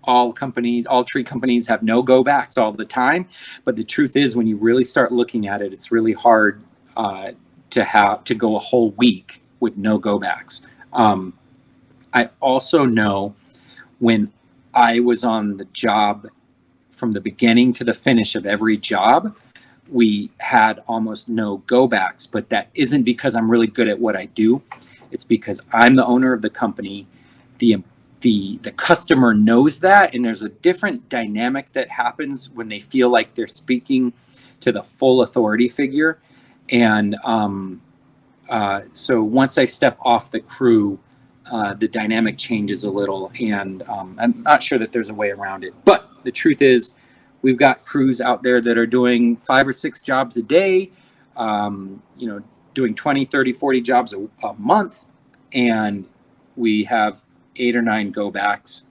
all tree companies have no go backs all the time. But the truth is, when you really start looking at it, it's really hard to go a whole week with no go backs. I also know when I was on the job from the beginning to the finish of every job, we had almost no go backs, but that isn't because I'm really good at what I do. It's because I'm the owner of the company. The customer knows that, and there's a different dynamic that happens when they feel like they're speaking to the full authority figure. And so once I step off the crew, the dynamic changes a little, and I'm not sure that there's a way around it. But the truth is, we've got crews out there that are doing 5 or 6 jobs a day, doing 20, 30, 40 jobs a month, and we have 8 or 9 go backs.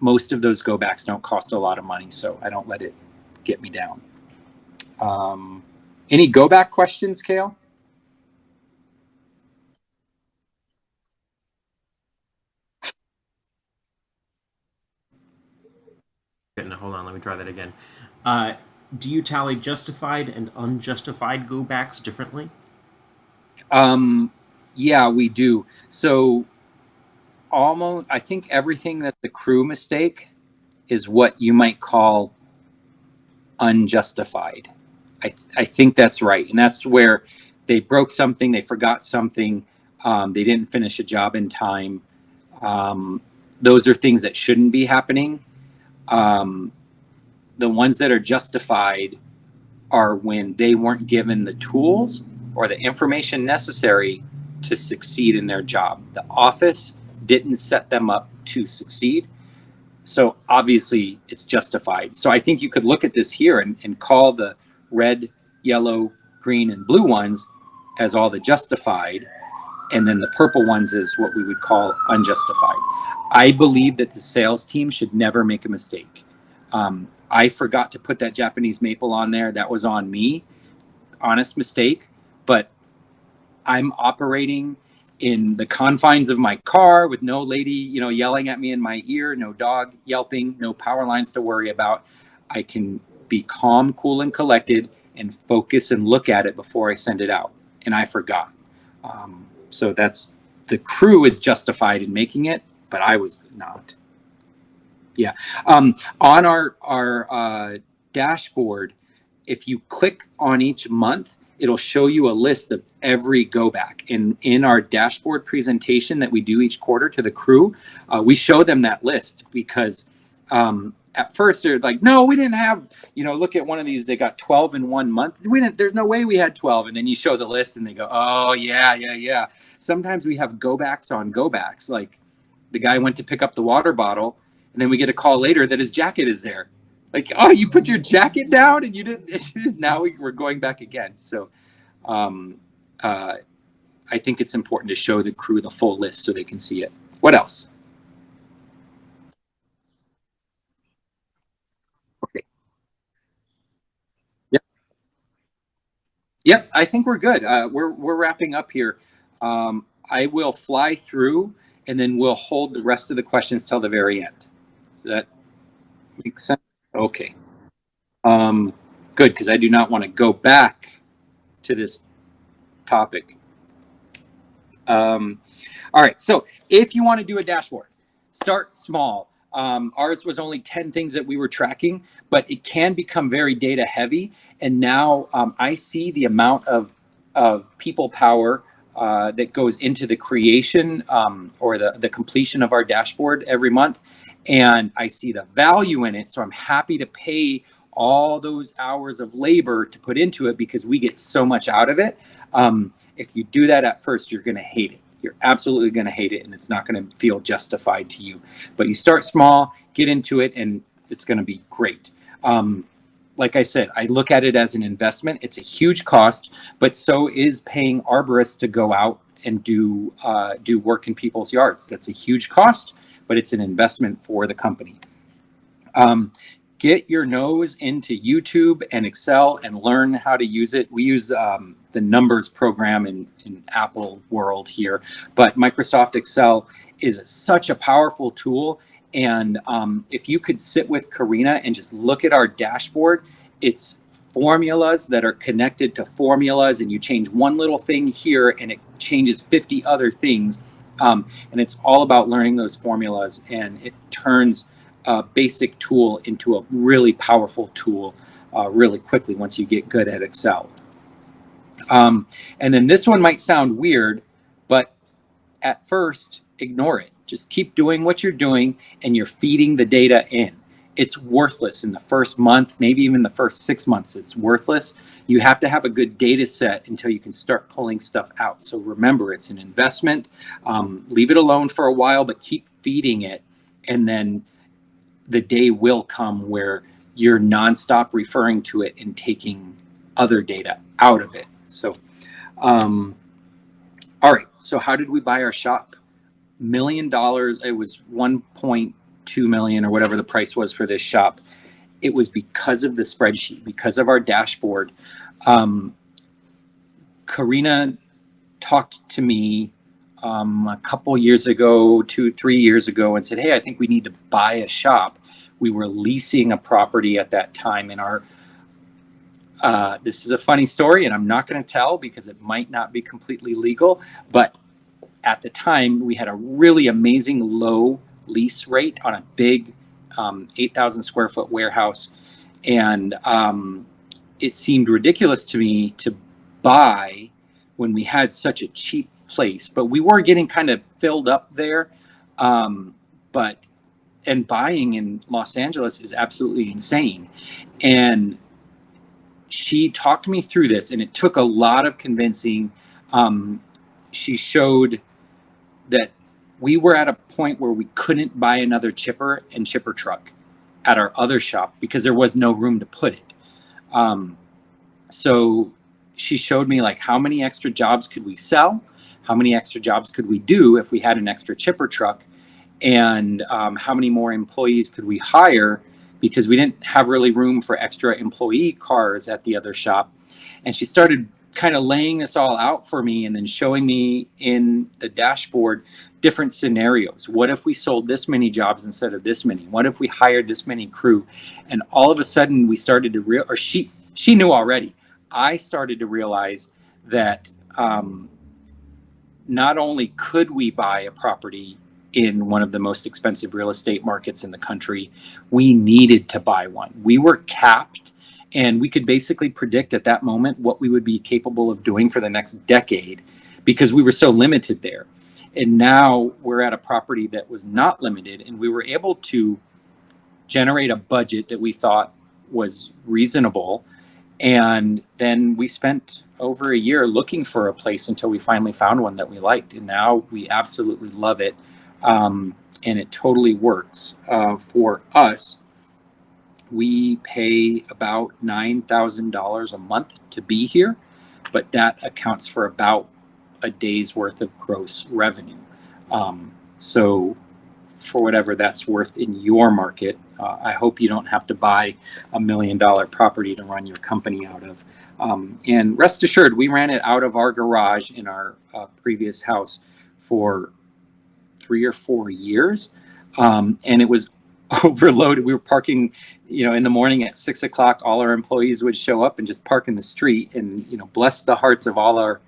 Most of those go backs don't cost a lot of money, so I don't let it get me down. Any go back questions, Kale? Hold on, let me try that again. Do you tally justified and unjustified go backs differently? Yeah, we do. So almost, I think everything that's a crew mistake is what you might call unjustified. I think that's right. And that's where they broke something, they forgot something, they didn't finish a job in time. Those are things that shouldn't be happening. The ones that are justified are when they weren't given the tools or the information necessary to succeed in their job. The office didn't set them up to succeed. So obviously it's justified. So I think you could look at this here and call the red, yellow, green, and blue ones as all the justified, and then the purple ones is what we would call unjustified. I believe that the sales team should never make a mistake. I forgot to put that Japanese maple on there. That was on me. Honest mistake. But I'm operating in the confines of my car with no lady, yelling at me in my ear, no dog yelping, no power lines to worry about. I can be calm, cool, and collected and focus and look at it before I send it out. And I forgot. So that's, the crew is justified in making it, but I was not. Yeah. On our dashboard, if you click on each month, it'll show you a list of every go back. And in our dashboard presentation that we do each quarter to the crew, we show them that list because at first they're like, no, we didn't have, look at one of these, they got 12 in 1 month. There's no way we had 12. And then you show the list and they go, oh yeah. Sometimes we have go backs on go backs. Like the guy went to pick up the water bottle and then we get a call later that his jacket is there. Like, oh, you put your jacket down and you didn't. Now we're going back again. So I think it's important to show the crew the full list so they can see it. What else? Okay. Yep. I think we're good. We're wrapping up here. I will fly through and then we'll hold the rest of the questions till the very end. Does that make sense? Okay. Good, because I do not want to go back to this topic. All right, so if you want to do a dashboard, start small. Ours was only 10 things that we were tracking, but it can become very data heavy. And now I see the amount of people power that goes into the creation or the completion of our dashboard every month. And I see the value in it. So I'm happy to pay all those hours of labor to put into it because we get so much out of it. If you do that at first, you're going to hate it. You're absolutely going to hate it, and it's not going to feel justified to you. But you start small, get into it, and it's going to be great. Like I said, I look at it as an investment. It's a huge cost, but so is paying arborists to go out and do work in people's yards. That's a huge cost, but it's an investment for the company. Get your nose into YouTube and Excel and learn how to use it. We use the numbers program in Apple world here, but Microsoft Excel is such a powerful tool. And if you could sit with Karina and just look at our dashboard, it's formulas that are connected to formulas, and you change one little thing here and it changes 50 other things. And it's all about learning those formulas, and it turns a basic tool into a really powerful tool. really quickly once you get good at Excel. And then this one might sound weird, but at first, ignore it. Just keep doing what you're doing, and you're feeding the data in. It's worthless in the first month, maybe even the first 6 months. It's worthless. You have to have a good data set until you can start pulling stuff out. So remember, it's an investment. Leave it alone for a while, but keep feeding it. And then the day will come where you're nonstop referring to it and taking other data out of it. So, all right. So how did we buy our shop? $1 million. It was 1.2 million or whatever the price was for this shop. It was because of the spreadsheet, because of our dashboard. Karina talked to me a couple years ago, 2-3 years ago, and said, hey, I think we need to buy a shop. We were leasing a property at that time, and our this is a funny story, and I'm not going to tell because it might not be completely legal, but at the time we had a really amazing low lease rate on a big 8,000 square foot warehouse, and it seemed ridiculous to me to buy when we had such a cheap place, but we were getting kind of filled up there. And buying in Los Angeles is absolutely insane. And she talked me through this, and it took a lot of convincing. She showed that we were at a point where we couldn't buy another chipper and chipper truck at our other shop because there was no room to put it. So she showed me like how many extra jobs could we sell, how many extra jobs could we do if we had an extra chipper truck, and how many more employees could we hire because we didn't have really room for extra employee cars at the other shop. And she started kind of laying this all out for me and then showing me in the dashboard different scenarios. What if we sold this many jobs instead of this many? What if we hired this many crew? And all of a sudden we started to she knew already. I started to realize that not only could we buy a property in one of the most expensive real estate markets in the country, we needed to buy one. We were capped, and we could basically predict at that moment what we would be capable of doing for the next decade because we were so limited there. And now we're at a property that was not limited, and we were able to generate a budget that we thought was reasonable. And then we spent over a year looking for a place until we finally found one that we liked. And now we absolutely love it. And it totally works. For us, we pay about $9,000 a month to be here, but that accounts for about a day's worth of gross revenue. So for whatever that's worth in your market, I hope you don't have to buy $1 million property to run your company out of. And rest assured, we ran it out of our garage in our previous house for 3 or 4 years. And it was overloaded. We were parking, in the morning at 6 o'clock, all our employees would show up and just park in the street, and, bless the hearts of all our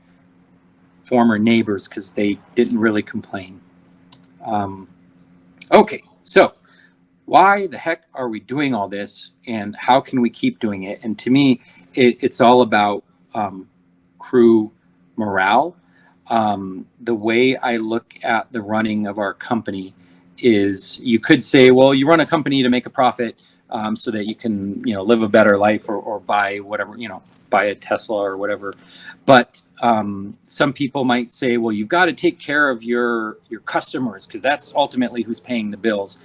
former neighbors because they didn't really complain. Okay, so why the heck are we doing all this, and how can we keep doing it? And to me, it's all about crew morale. The way I look at the running of our company is, you could say, well, you run a company to make a profit so that you can, live a better life or buy whatever, buy a Tesla or whatever. But some people might say, well, you've got to take care of your customers because that's ultimately who's paying the bills.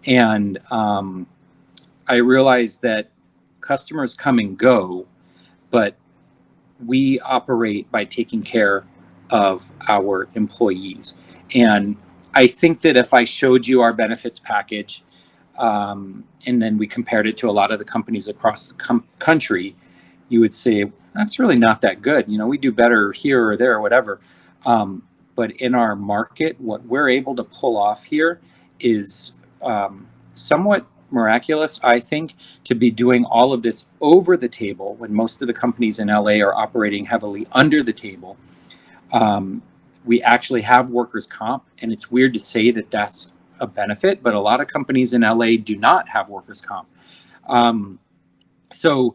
And I realize that customers come and go, but we operate by taking care of our employees. And I think that if I showed you our benefits package and then we compared it to a lot of the companies across the country, you would say, that's really not that good. We do better here or there or whatever. But in our market, what we're able to pull off here is somewhat miraculous, I think, to be doing all of this over the table when most of the companies in LA are operating heavily under the table. We actually have workers' comp, and it's weird to say that that's a benefit, but a lot of companies in LA do not have workers' comp. So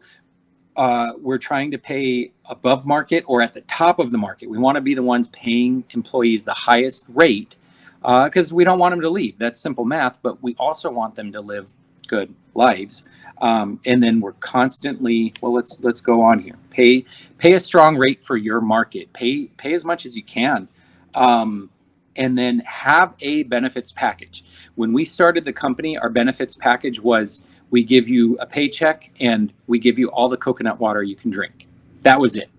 we're trying to pay above market or at the top of the market. We want to be the ones paying employees the highest rate because we don't want them to leave. That's simple math, but we also want them to live good lives. And then we're constantly, well, let's go on here. Pay a strong rate for your market. Pay as much as you can. And then have a benefits package. When we started the company, our benefits package was we give you a paycheck and we give you all the coconut water you can drink. That was it.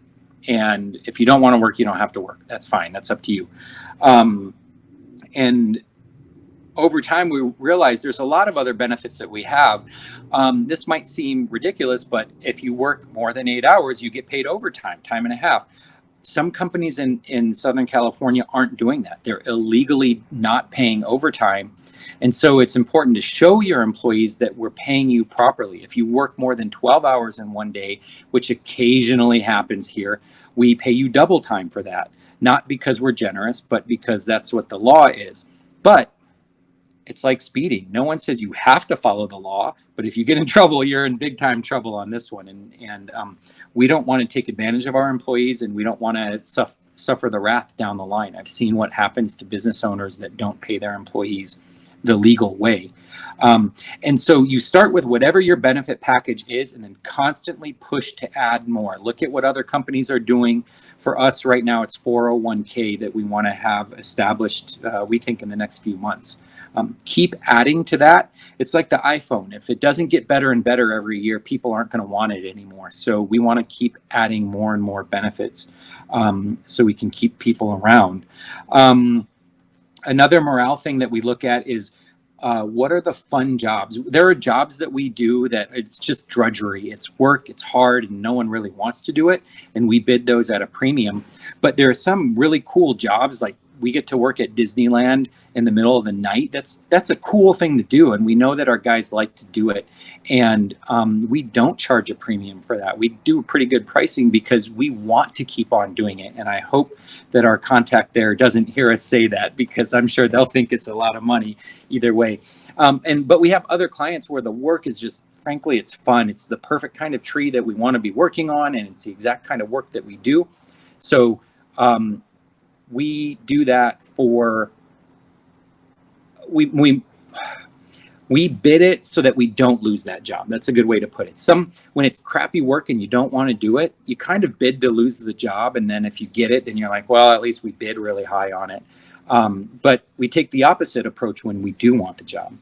And if you don't want to work, you don't have to work. That's fine. That's up to you. And over time, we realized there's a lot of other benefits that we have. This might seem ridiculous, but if you work more than 8 hours, you get paid overtime, time and a half. Some companies in Southern California aren't doing that. They're illegally not paying overtime. And so it's important to show your employees that we're paying you properly. If you work more than 12 hours in one day, which occasionally happens here, we pay you double time for that. Not because we're generous, but because that's what the law is. But it's like speeding. No one says you have to follow the law, but if you get in trouble, you're in big time trouble on this one. And we don't want to take advantage of our employees, and we don't want to suffer the wrath down the line. I've seen what happens to business owners that don't pay their employees the legal way. And so you start with whatever your benefit package is and then constantly push to add more. Look at what other companies are doing. For us right now, it's 401k that we want to have established, we think, in the next few months. Keep adding to that. It's like the iPhone. If it doesn't get better and better every year, people aren't going to want it anymore. So we want to keep adding more and more benefits so we can keep people around. Another morale thing that we look at is what are the fun jobs? There are jobs that we do that it's just drudgery. It's work, it's hard, and no one really wants to do it. And we bid those at a premium. But there are some really cool jobs, like we get to work at Disneyland in the middle of the night. That's a cool thing to do, and we know that our guys like to do it. And we don't charge a premium for that. We do pretty good pricing because we want to keep on doing it. And I hope that our contact there doesn't hear us say that, because I'm sure they'll think it's a lot of money either way. But we have other clients where the work is just, frankly, it's fun. It's the perfect kind of tree that we want to be working on, and it's the exact kind of work that we do. So we do that for, we bid it so that we don't lose that job. That's a good way to put it. When it's crappy work and you don't want to do it, you kind of bid to lose the job. And then if you get it, then you're like, well, at least we bid really high on it. But we take the opposite approach when we do want the job.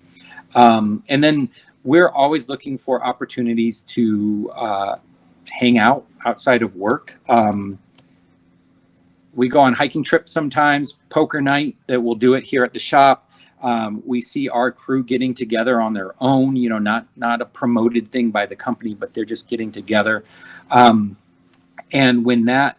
And then we're always looking for opportunities to hang out outside of work. We go on hiking trips sometimes, poker night, that we'll do it here at the shop. We see our crew getting together on their own, not a promoted thing by the company, but they're just getting together. And when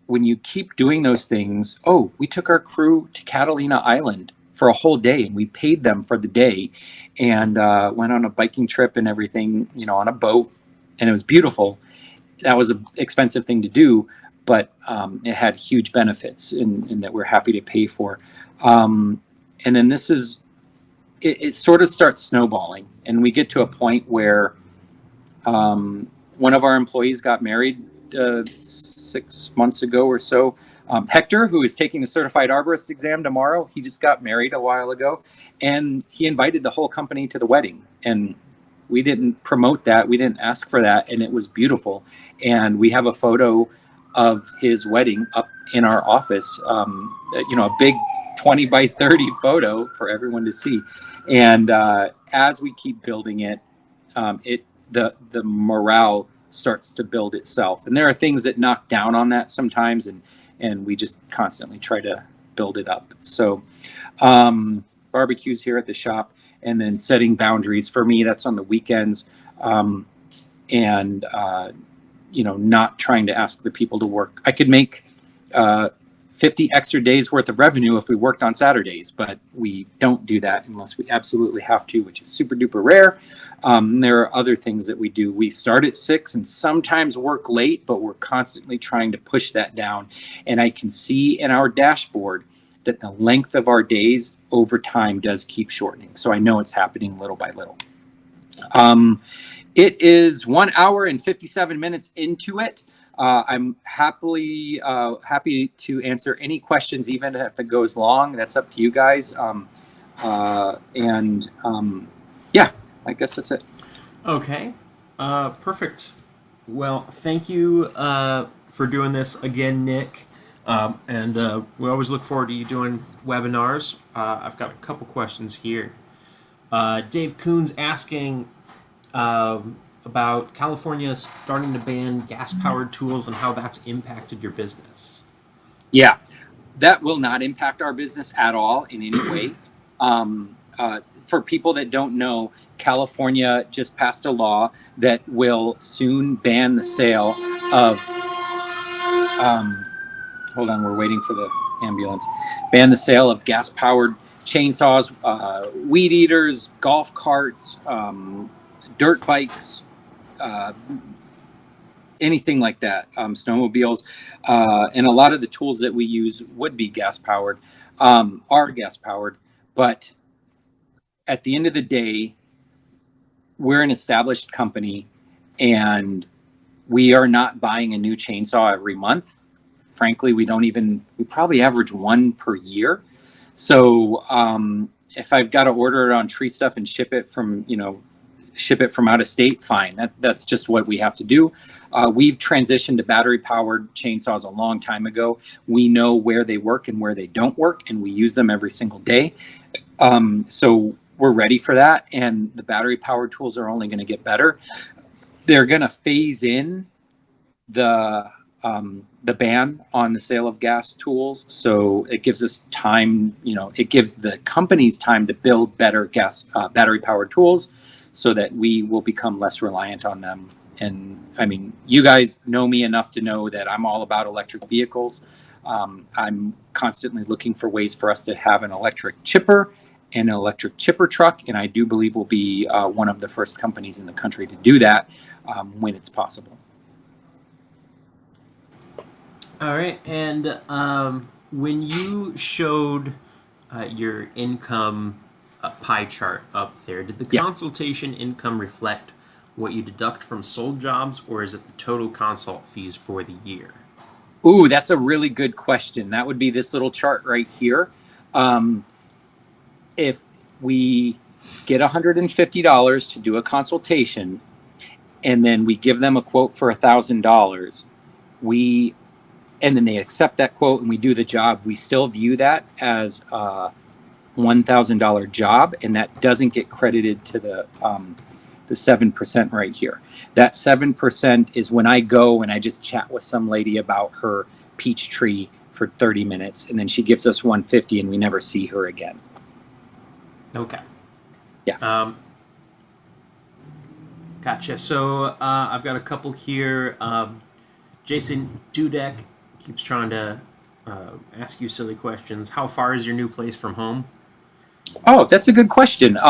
you keep doing those things, we took our crew to Catalina Island for a whole day, and we paid them for the day, and went on a biking trip and everything, on a boat, and it was beautiful. That was an expensive thing to do, but it had huge benefits in that we're happy to pay for. And then it sort of starts snowballing, and we get to a point where one of our employees got married 6 months ago or so. Hector, who is taking the certified arborist exam tomorrow, he just got married a while ago, and he invited the whole company to the wedding. And we didn't promote that. We didn't ask for that. And it was beautiful. And we have a photo of his wedding up in our office, a big 20 by 30 photo for everyone to see. And as we keep building it, the morale starts to build itself. And there are things that knock down on that sometimes, and we just constantly try to build it up. So barbecues here at the shop, and then setting boundaries. For me, that's on the weekends, and not trying to ask the people to work. I could make 50 extra days worth of revenue if we worked on Saturdays, but we don't do that unless we absolutely have to, which is super duper rare. There are other things that we do. We start at 6 and sometimes work late, but we're constantly trying to push that down. And I can see in our dashboard that the length of our days over time does keep shortening. So I know it's happening little by little. It is 1 hour and 57 minutes into it. I'm happy to answer any questions, even if it goes long. That's up to you guys. Yeah, I guess that's it. Okay, perfect. Well, thank you for doing this again, Nick. And we always look forward to you doing webinars. I've got a couple questions here. Dave Coons asking about California starting to ban gas-powered tools and how that's impacted your business. Yeah, that will not impact our business at all in any way. For people that don't know, California just passed a law that will soon ban the sale of, hold on, we're waiting for the ambulance, ban the sale of gas-powered chainsaws, weed eaters, golf carts, dirt bikes, anything like that, snowmobiles, and a lot of the tools that we use would be gas-powered, are gas-powered, but at the end of the day, we're an established company and we are not buying a new chainsaw every month. Frankly, we probably average one per year. So if I've got to order it on Tree Stuff and ship it from out of state, fine. That's just what we have to do. We've transitioned to battery powered chainsaws a long time ago. We know where they work and where they don't work, and we use them every single day. So we're ready for that, and the battery powered tools are only going to get better. They're going to phase in the ban on the sale of gas tools, so it gives us time. It gives the companies time to build better battery powered tools, so that we will become less reliant on them. And I mean, you guys know me enough to know that I'm all about electric vehicles. I'm constantly looking for ways for us to have an electric chipper and an electric chipper truck, and I do believe we'll be one of the first companies in the country to do that when it's possible. All right, and when you showed your income pie chart up there, did the consultation income reflect what you deduct from sold jobs, or is it the total consult fees for the year? Ooh, that's a really good question. That would be this little chart right here. If we get $150 to do a consultation, and then we give them a quote for $1,000, and then they accept that quote and we do the job, we still view that as a $1,000 job, and that doesn't get credited to the 7% right here. That 7% is when I go and I just chat with some lady about her peach tree for 30 minutes, and then she gives us $150 and we never see her again. Okay. Yeah. Gotcha. So I've got a couple here. Jason Dudek keeps trying to ask you silly questions. How far is your new place from home? Oh, that's a good question. It's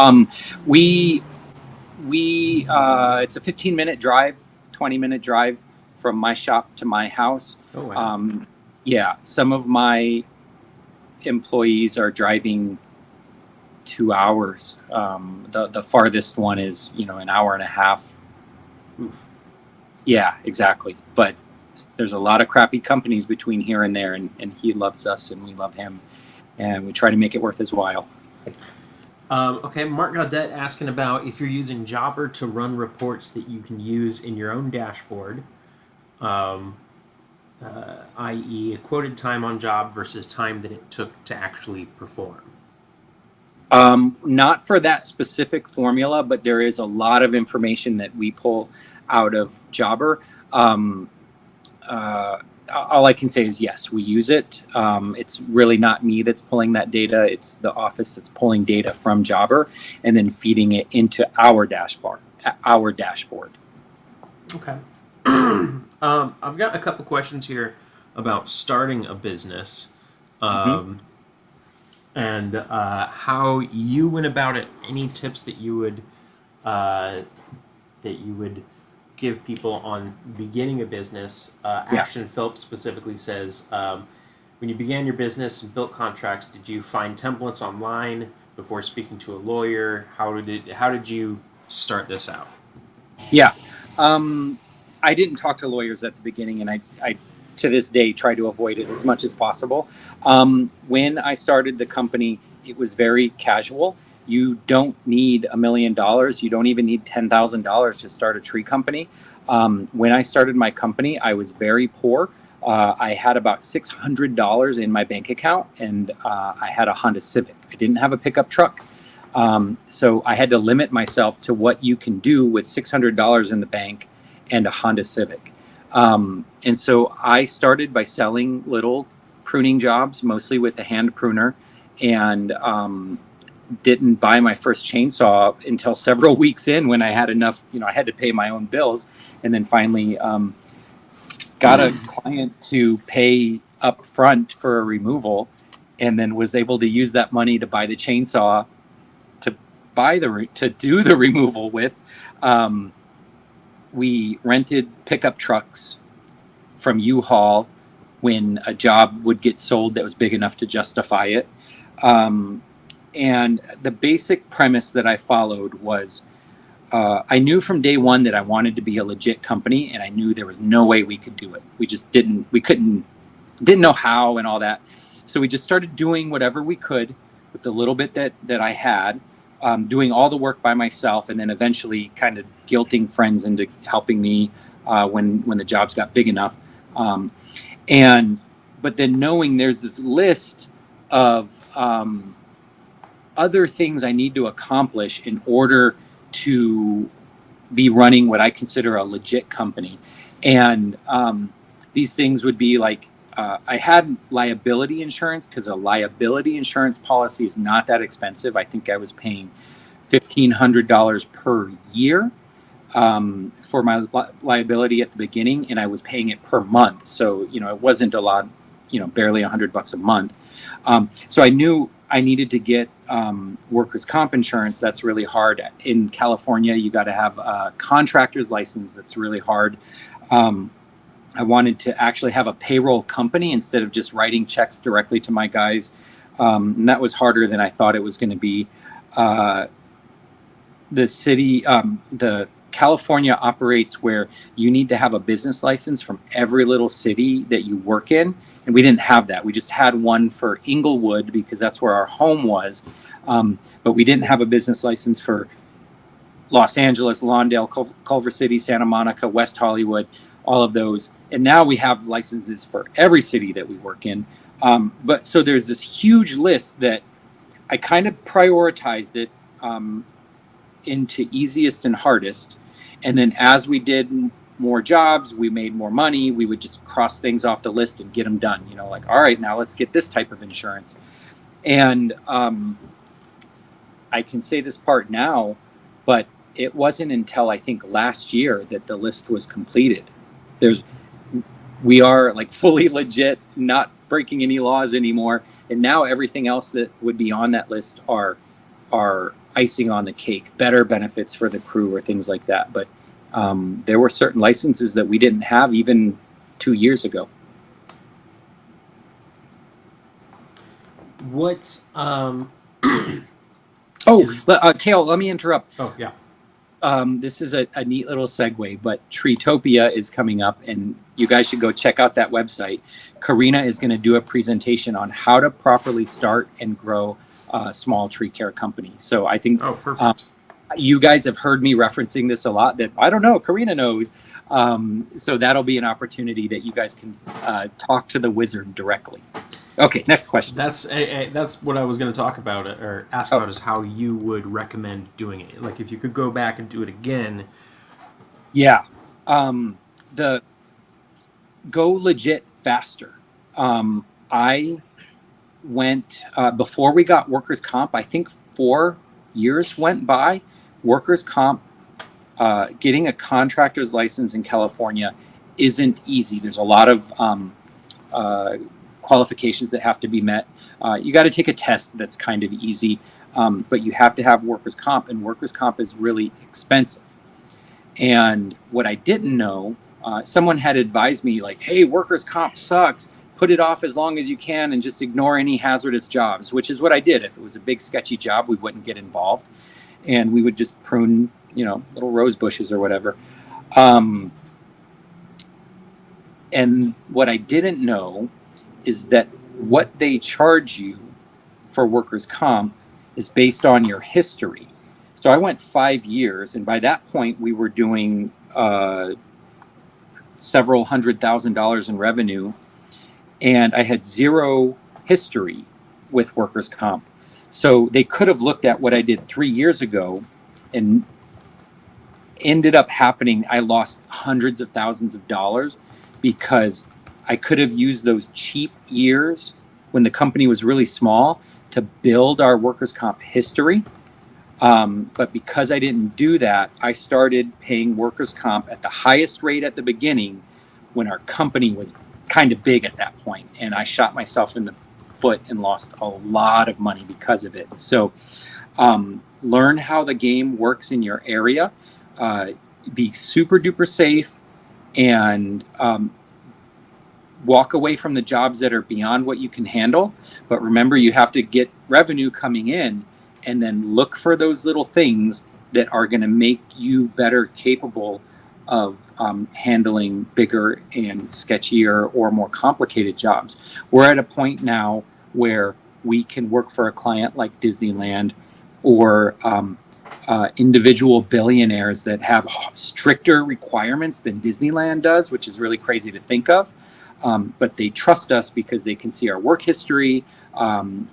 a 15-minute drive, 20-minute drive from my shop to my house. Oh, wow. Yeah, some of my employees are driving 2 hours. The farthest one is, an hour and a half. Oof. Yeah, exactly. But there's a lot of crappy companies between here and there, and he loves us and we love him, and we try to make it worth his while. Okay, Mark Gaudette asking about if you're using Jobber to run reports that you can use in your own dashboard, i.e. a quoted time on job versus time that it took to actually perform. Not for that specific formula, but there is a lot of information that we pull out of Jobber. All I can say is yes, we use it. It's really not me that's pulling that data. It's the office that's pulling data from Jobber and then feeding it into our dashboard. Okay. I've got a couple questions here about starting a business, and how you went about it. Any tips that you would give people on beginning a business? Ashton Phelps specifically says, when you began your business and built contracts, did you find templates online before speaking to a lawyer? How did you start this out? Yeah. I didn't talk to lawyers at the beginning, and I to this day try to avoid it as much as possible. When I started the company, it was very casual. You don't need $1 million. You don't even need $10,000 to start a tree company. When I started my company, I was very poor. I had about $600 in my bank account, and I had a Honda Civic. I didn't have a pickup truck. So I had to limit myself to what you can do with $600 in the bank and a Honda Civic. And so I started by selling little pruning jobs, mostly with the hand pruner, and didn't buy my first chainsaw until several weeks in, when I had enough, I had to pay my own bills. And then finally got a client to pay up front for a removal, and then was able to use that money to buy the chainsaw to do the removal with. We rented pickup trucks from U-Haul when a job would get sold that was big enough to justify it. And the basic premise that I followed was, I knew from day one that I wanted to be a legit company, and I knew there was no way we could do it. We just didn't know how and all that. So we just started doing whatever we could with the little bit that I had, doing all the work by myself, and then eventually kind of guilting friends into helping me when the jobs got big enough. But then knowing there's this list of other things I need to accomplish in order to be running what I consider a legit company. And these things would be like, I had liability insurance, because a liability insurance policy is not that expensive. I think I was paying $1,500 per year for my liability at the beginning, and I was paying it per month. So, it wasn't a lot, barely $100 a month. So I knew I needed to get workers' comp insurance. That's really hard. In California, you got to have a contractor's license. That's really hard. I wanted to actually have a payroll company instead of just writing checks directly to my guys. And that was harder than I thought it was going to be. The California operates where you need to have a business license from every little city that you work in. And we didn't have that. We just had one for Inglewood because that's where our home was. But we didn't have a business license for Los Angeles, Lawndale, Culver City, Santa Monica, West Hollywood, all of those. And now we have licenses for every city that we work in. But so there's this huge list that I kind of prioritized it into easiest and hardest. And then as we did more jobs, we made more money, we would just cross things off the list and get them done. Like, all right, now let's get this type of insurance. And I can say this part now, but it wasn't until I think last year that the list was completed. We are like fully legit, not breaking any laws anymore. And now everything else that would be on that list are icing on the cake, better benefits for the crew or things like that. But there were certain licenses that we didn't have even 2 years ago. What? Kale, let me interrupt. Oh, yeah. This is a neat little segue, but Treetopia is coming up, and you guys should go check out that website. Karina is going to do a presentation on how to properly start and grow a small tree care company. So I think perfect. You guys have heard me referencing this a lot, that I don't know, Karina knows. So that'll be an opportunity that you guys can talk to the wizard directly. Okay, next question. That's what I was going to talk about or ask about, is how you would recommend doing it. Like, if you could go back and do it again. Yeah. The go legit faster. I went, before we got workers' comp, I think 4 years went by. Workers' comp, getting a contractor's license in California isn't easy. There's a lot of qualifications that have to be met. You got to take a test that's kind of easy, but you have to have workers' comp, and workers' comp is really expensive. And what I didn't know, someone had advised me, like, hey, workers' comp sucks. Put it off as long as you can and just ignore any hazardous jobs, which is what I did. If it was a big sketchy job, we wouldn't get involved, and we would just prune, little rose bushes or whatever. And what I didn't know is that what they charge you for workers' comp is based on your history. So I went 5 years, and by that point we were doing several $100,000 in revenue, and I had zero history with workers' comp. So they could have looked at what I did 3 years ago, and ended up happening, I lost hundreds of thousands of dollars because I could have used those cheap years when the company was really small to build our workers' comp history. But because I didn't do that, I started paying workers' comp at the highest rate at the beginning when our company was kind of big at that point. And I shot myself in the foot and lost a lot of money because of it. So learn how the game works in your area. Be super duper safe, and walk away from the jobs that are beyond what you can handle. But remember, you have to get revenue coming in, and then look for those little things that are going to make you better capable of handling bigger and sketchier or more complicated jobs. We're at a point now where we can work for a client like Disneyland, or individual billionaires that have stricter requirements than Disneyland does, which is really crazy to think of. But they trust us because they can see our work history.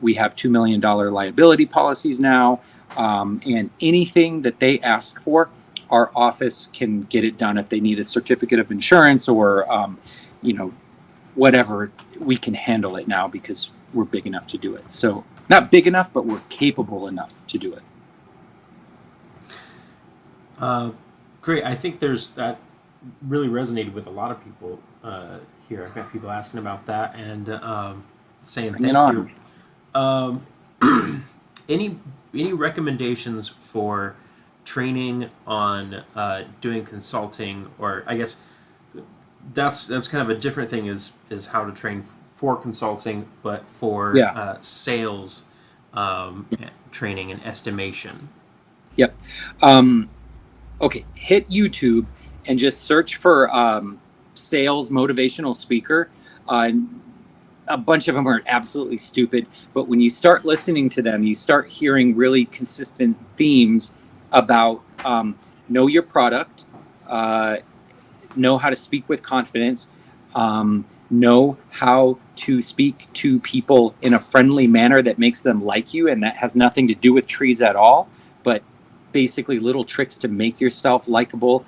We have $2 million liability policies now, and anything that they ask for, our office can get it done. If they need a certificate of insurance or whatever, we can handle it now because we're big enough to do it. So not big enough, but we're capable enough to do it. Great. I think that really resonated with a lot of people here. I've got people asking about that and saying thank you. Any recommendations for training on doing consulting, or I guess that's kind of a different thing is how to train for consulting, but for sales training and estimation. Yep. Okay, hit YouTube and just search for sales motivational speaker. A bunch of them are absolutely stupid, but when you start listening to them, you start hearing really consistent themes about know your product, know how to speak with confidence, know how to speak to people in a friendly manner that makes them like you, and that has nothing to do with trees at all, but basically little tricks to make yourself likable,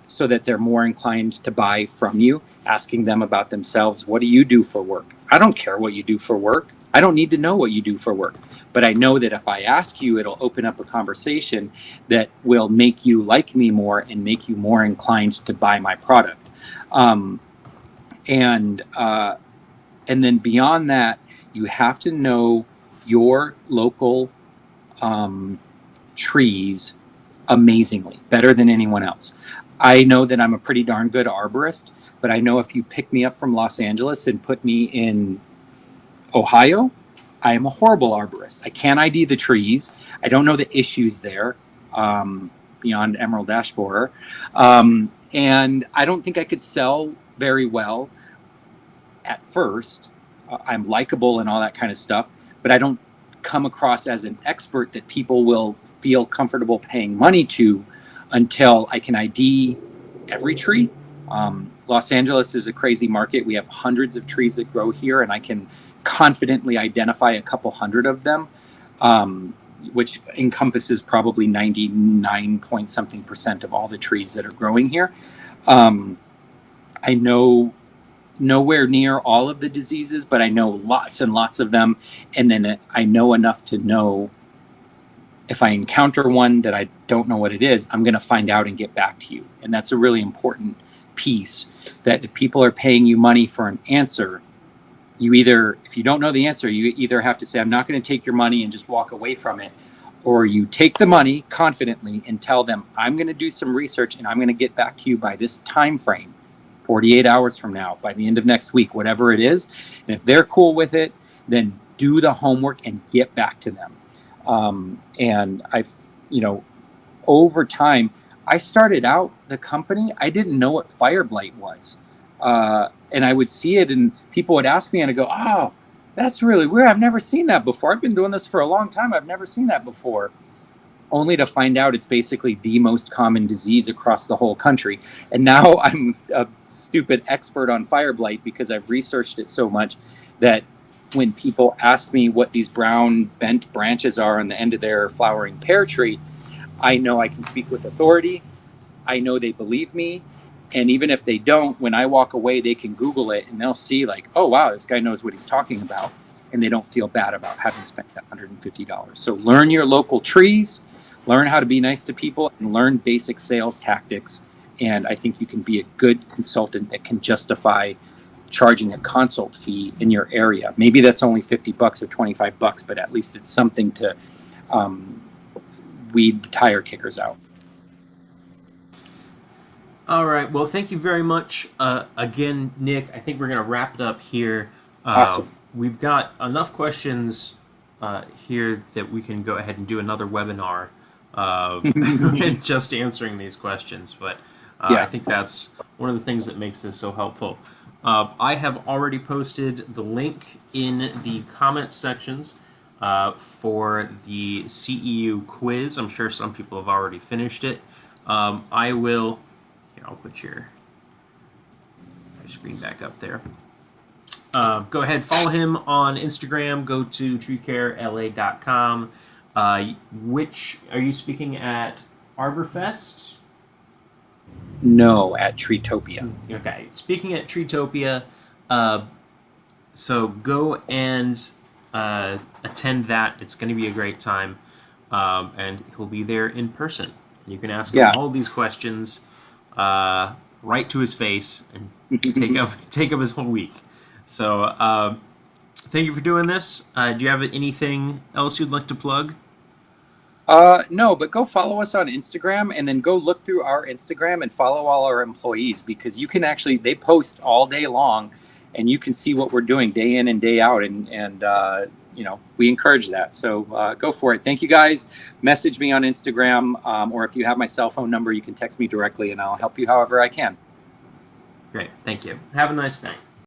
so that they're more inclined to buy from you. Asking them about themselves. What do you do for work? I don't care what you do for work. I don't need to know what you do for work. But I know that if I ask you, it'll open up a conversation that will make you like me more and make you more inclined to buy my product. And then beyond that, you have to know your local trees amazingly, better than anyone else. I know that I'm a pretty darn good arborist, but I know if you pick me up from Los Angeles and put me in Ohio, I am a horrible arborist. I can't ID the trees. I don't know the issues there, beyond emerald ash borer. And I don't think I could sell very well at first. I'm likable and all that kind of stuff, but I don't come across as an expert that people will feel comfortable paying money to until I can ID every tree. Los Angeles is a crazy market. We have hundreds of trees that grow here, and I can confidently identify a couple hundred of them, which encompasses probably 99 point something % of all the trees that are growing here. I know nowhere near all of the diseases, but I know lots and lots of them. And then I know enough to know if I encounter one that I don't know what it is, I'm going to find out and get back to you. And that's a really important piece, that if people are paying you money for an answer, if you don't know the answer, you either have to say, I'm not going to take your money and just walk away from it, or you take the money confidently and tell them, I'm going to do some research and I'm going to get back to you by this time frame, 48 hours from now, by the end of next week, whatever it is. And if they're cool with it, then do the homework and get back to them. And I've, over time, I started out the company, I didn't know what fire blight was. And I would see it and people would ask me and I go, oh, that's really weird. I've never seen that before. I've been doing this for a long time. I've never seen that before. Only to find out it's basically the most common disease across the whole country. And now I'm a stupid expert on fire blight because I've researched it so much that when people ask me what these brown bent branches are on the end of their flowering pear tree, I know I can speak with authority. I know they believe me. And even if they don't, when I walk away, they can Google it and they'll see like, oh, wow, this guy knows what he's talking about. And they don't feel bad about having spent that $150. So learn your local trees, learn how to be nice to people, and learn basic sales tactics. And I think you can be a good consultant that can justify charging a consult fee in your area. Maybe that's only $50 or $25, but at least it's something to weed the tire kickers out. All right. Well, thank you very much again, Nick. I think we're going to wrap it up here. Awesome. We've got enough questions here that we can go ahead and do another webinar just answering these questions. But I think that's one of the things that makes this so helpful. I have already posted the link in the comment sections for the CEU quiz. I'm sure some people have already finished it. I will... I'll put your screen back up there. Go ahead, follow him on Instagram. Go to TreeCareLA.com. Which are you speaking at Arborfest? No, at Treetopia. Okay, speaking at Treetopia. So go and attend that. It's going to be a great time, and he'll be there in person. You can ask him all these questions. Right to his face and take up his whole week. So thank you for doing this. Do you have anything else you'd like to plug? No, but go follow us on Instagram and then go look through our Instagram and follow all our employees because you can actually, they post all day long and you can see what we're doing day in and day out. And you know, we encourage that. So go for it. Thank you guys. Message me on Instagram or if you have my cell phone number, you can text me directly and I'll help you however I can. Great. Thank you. Have a nice night.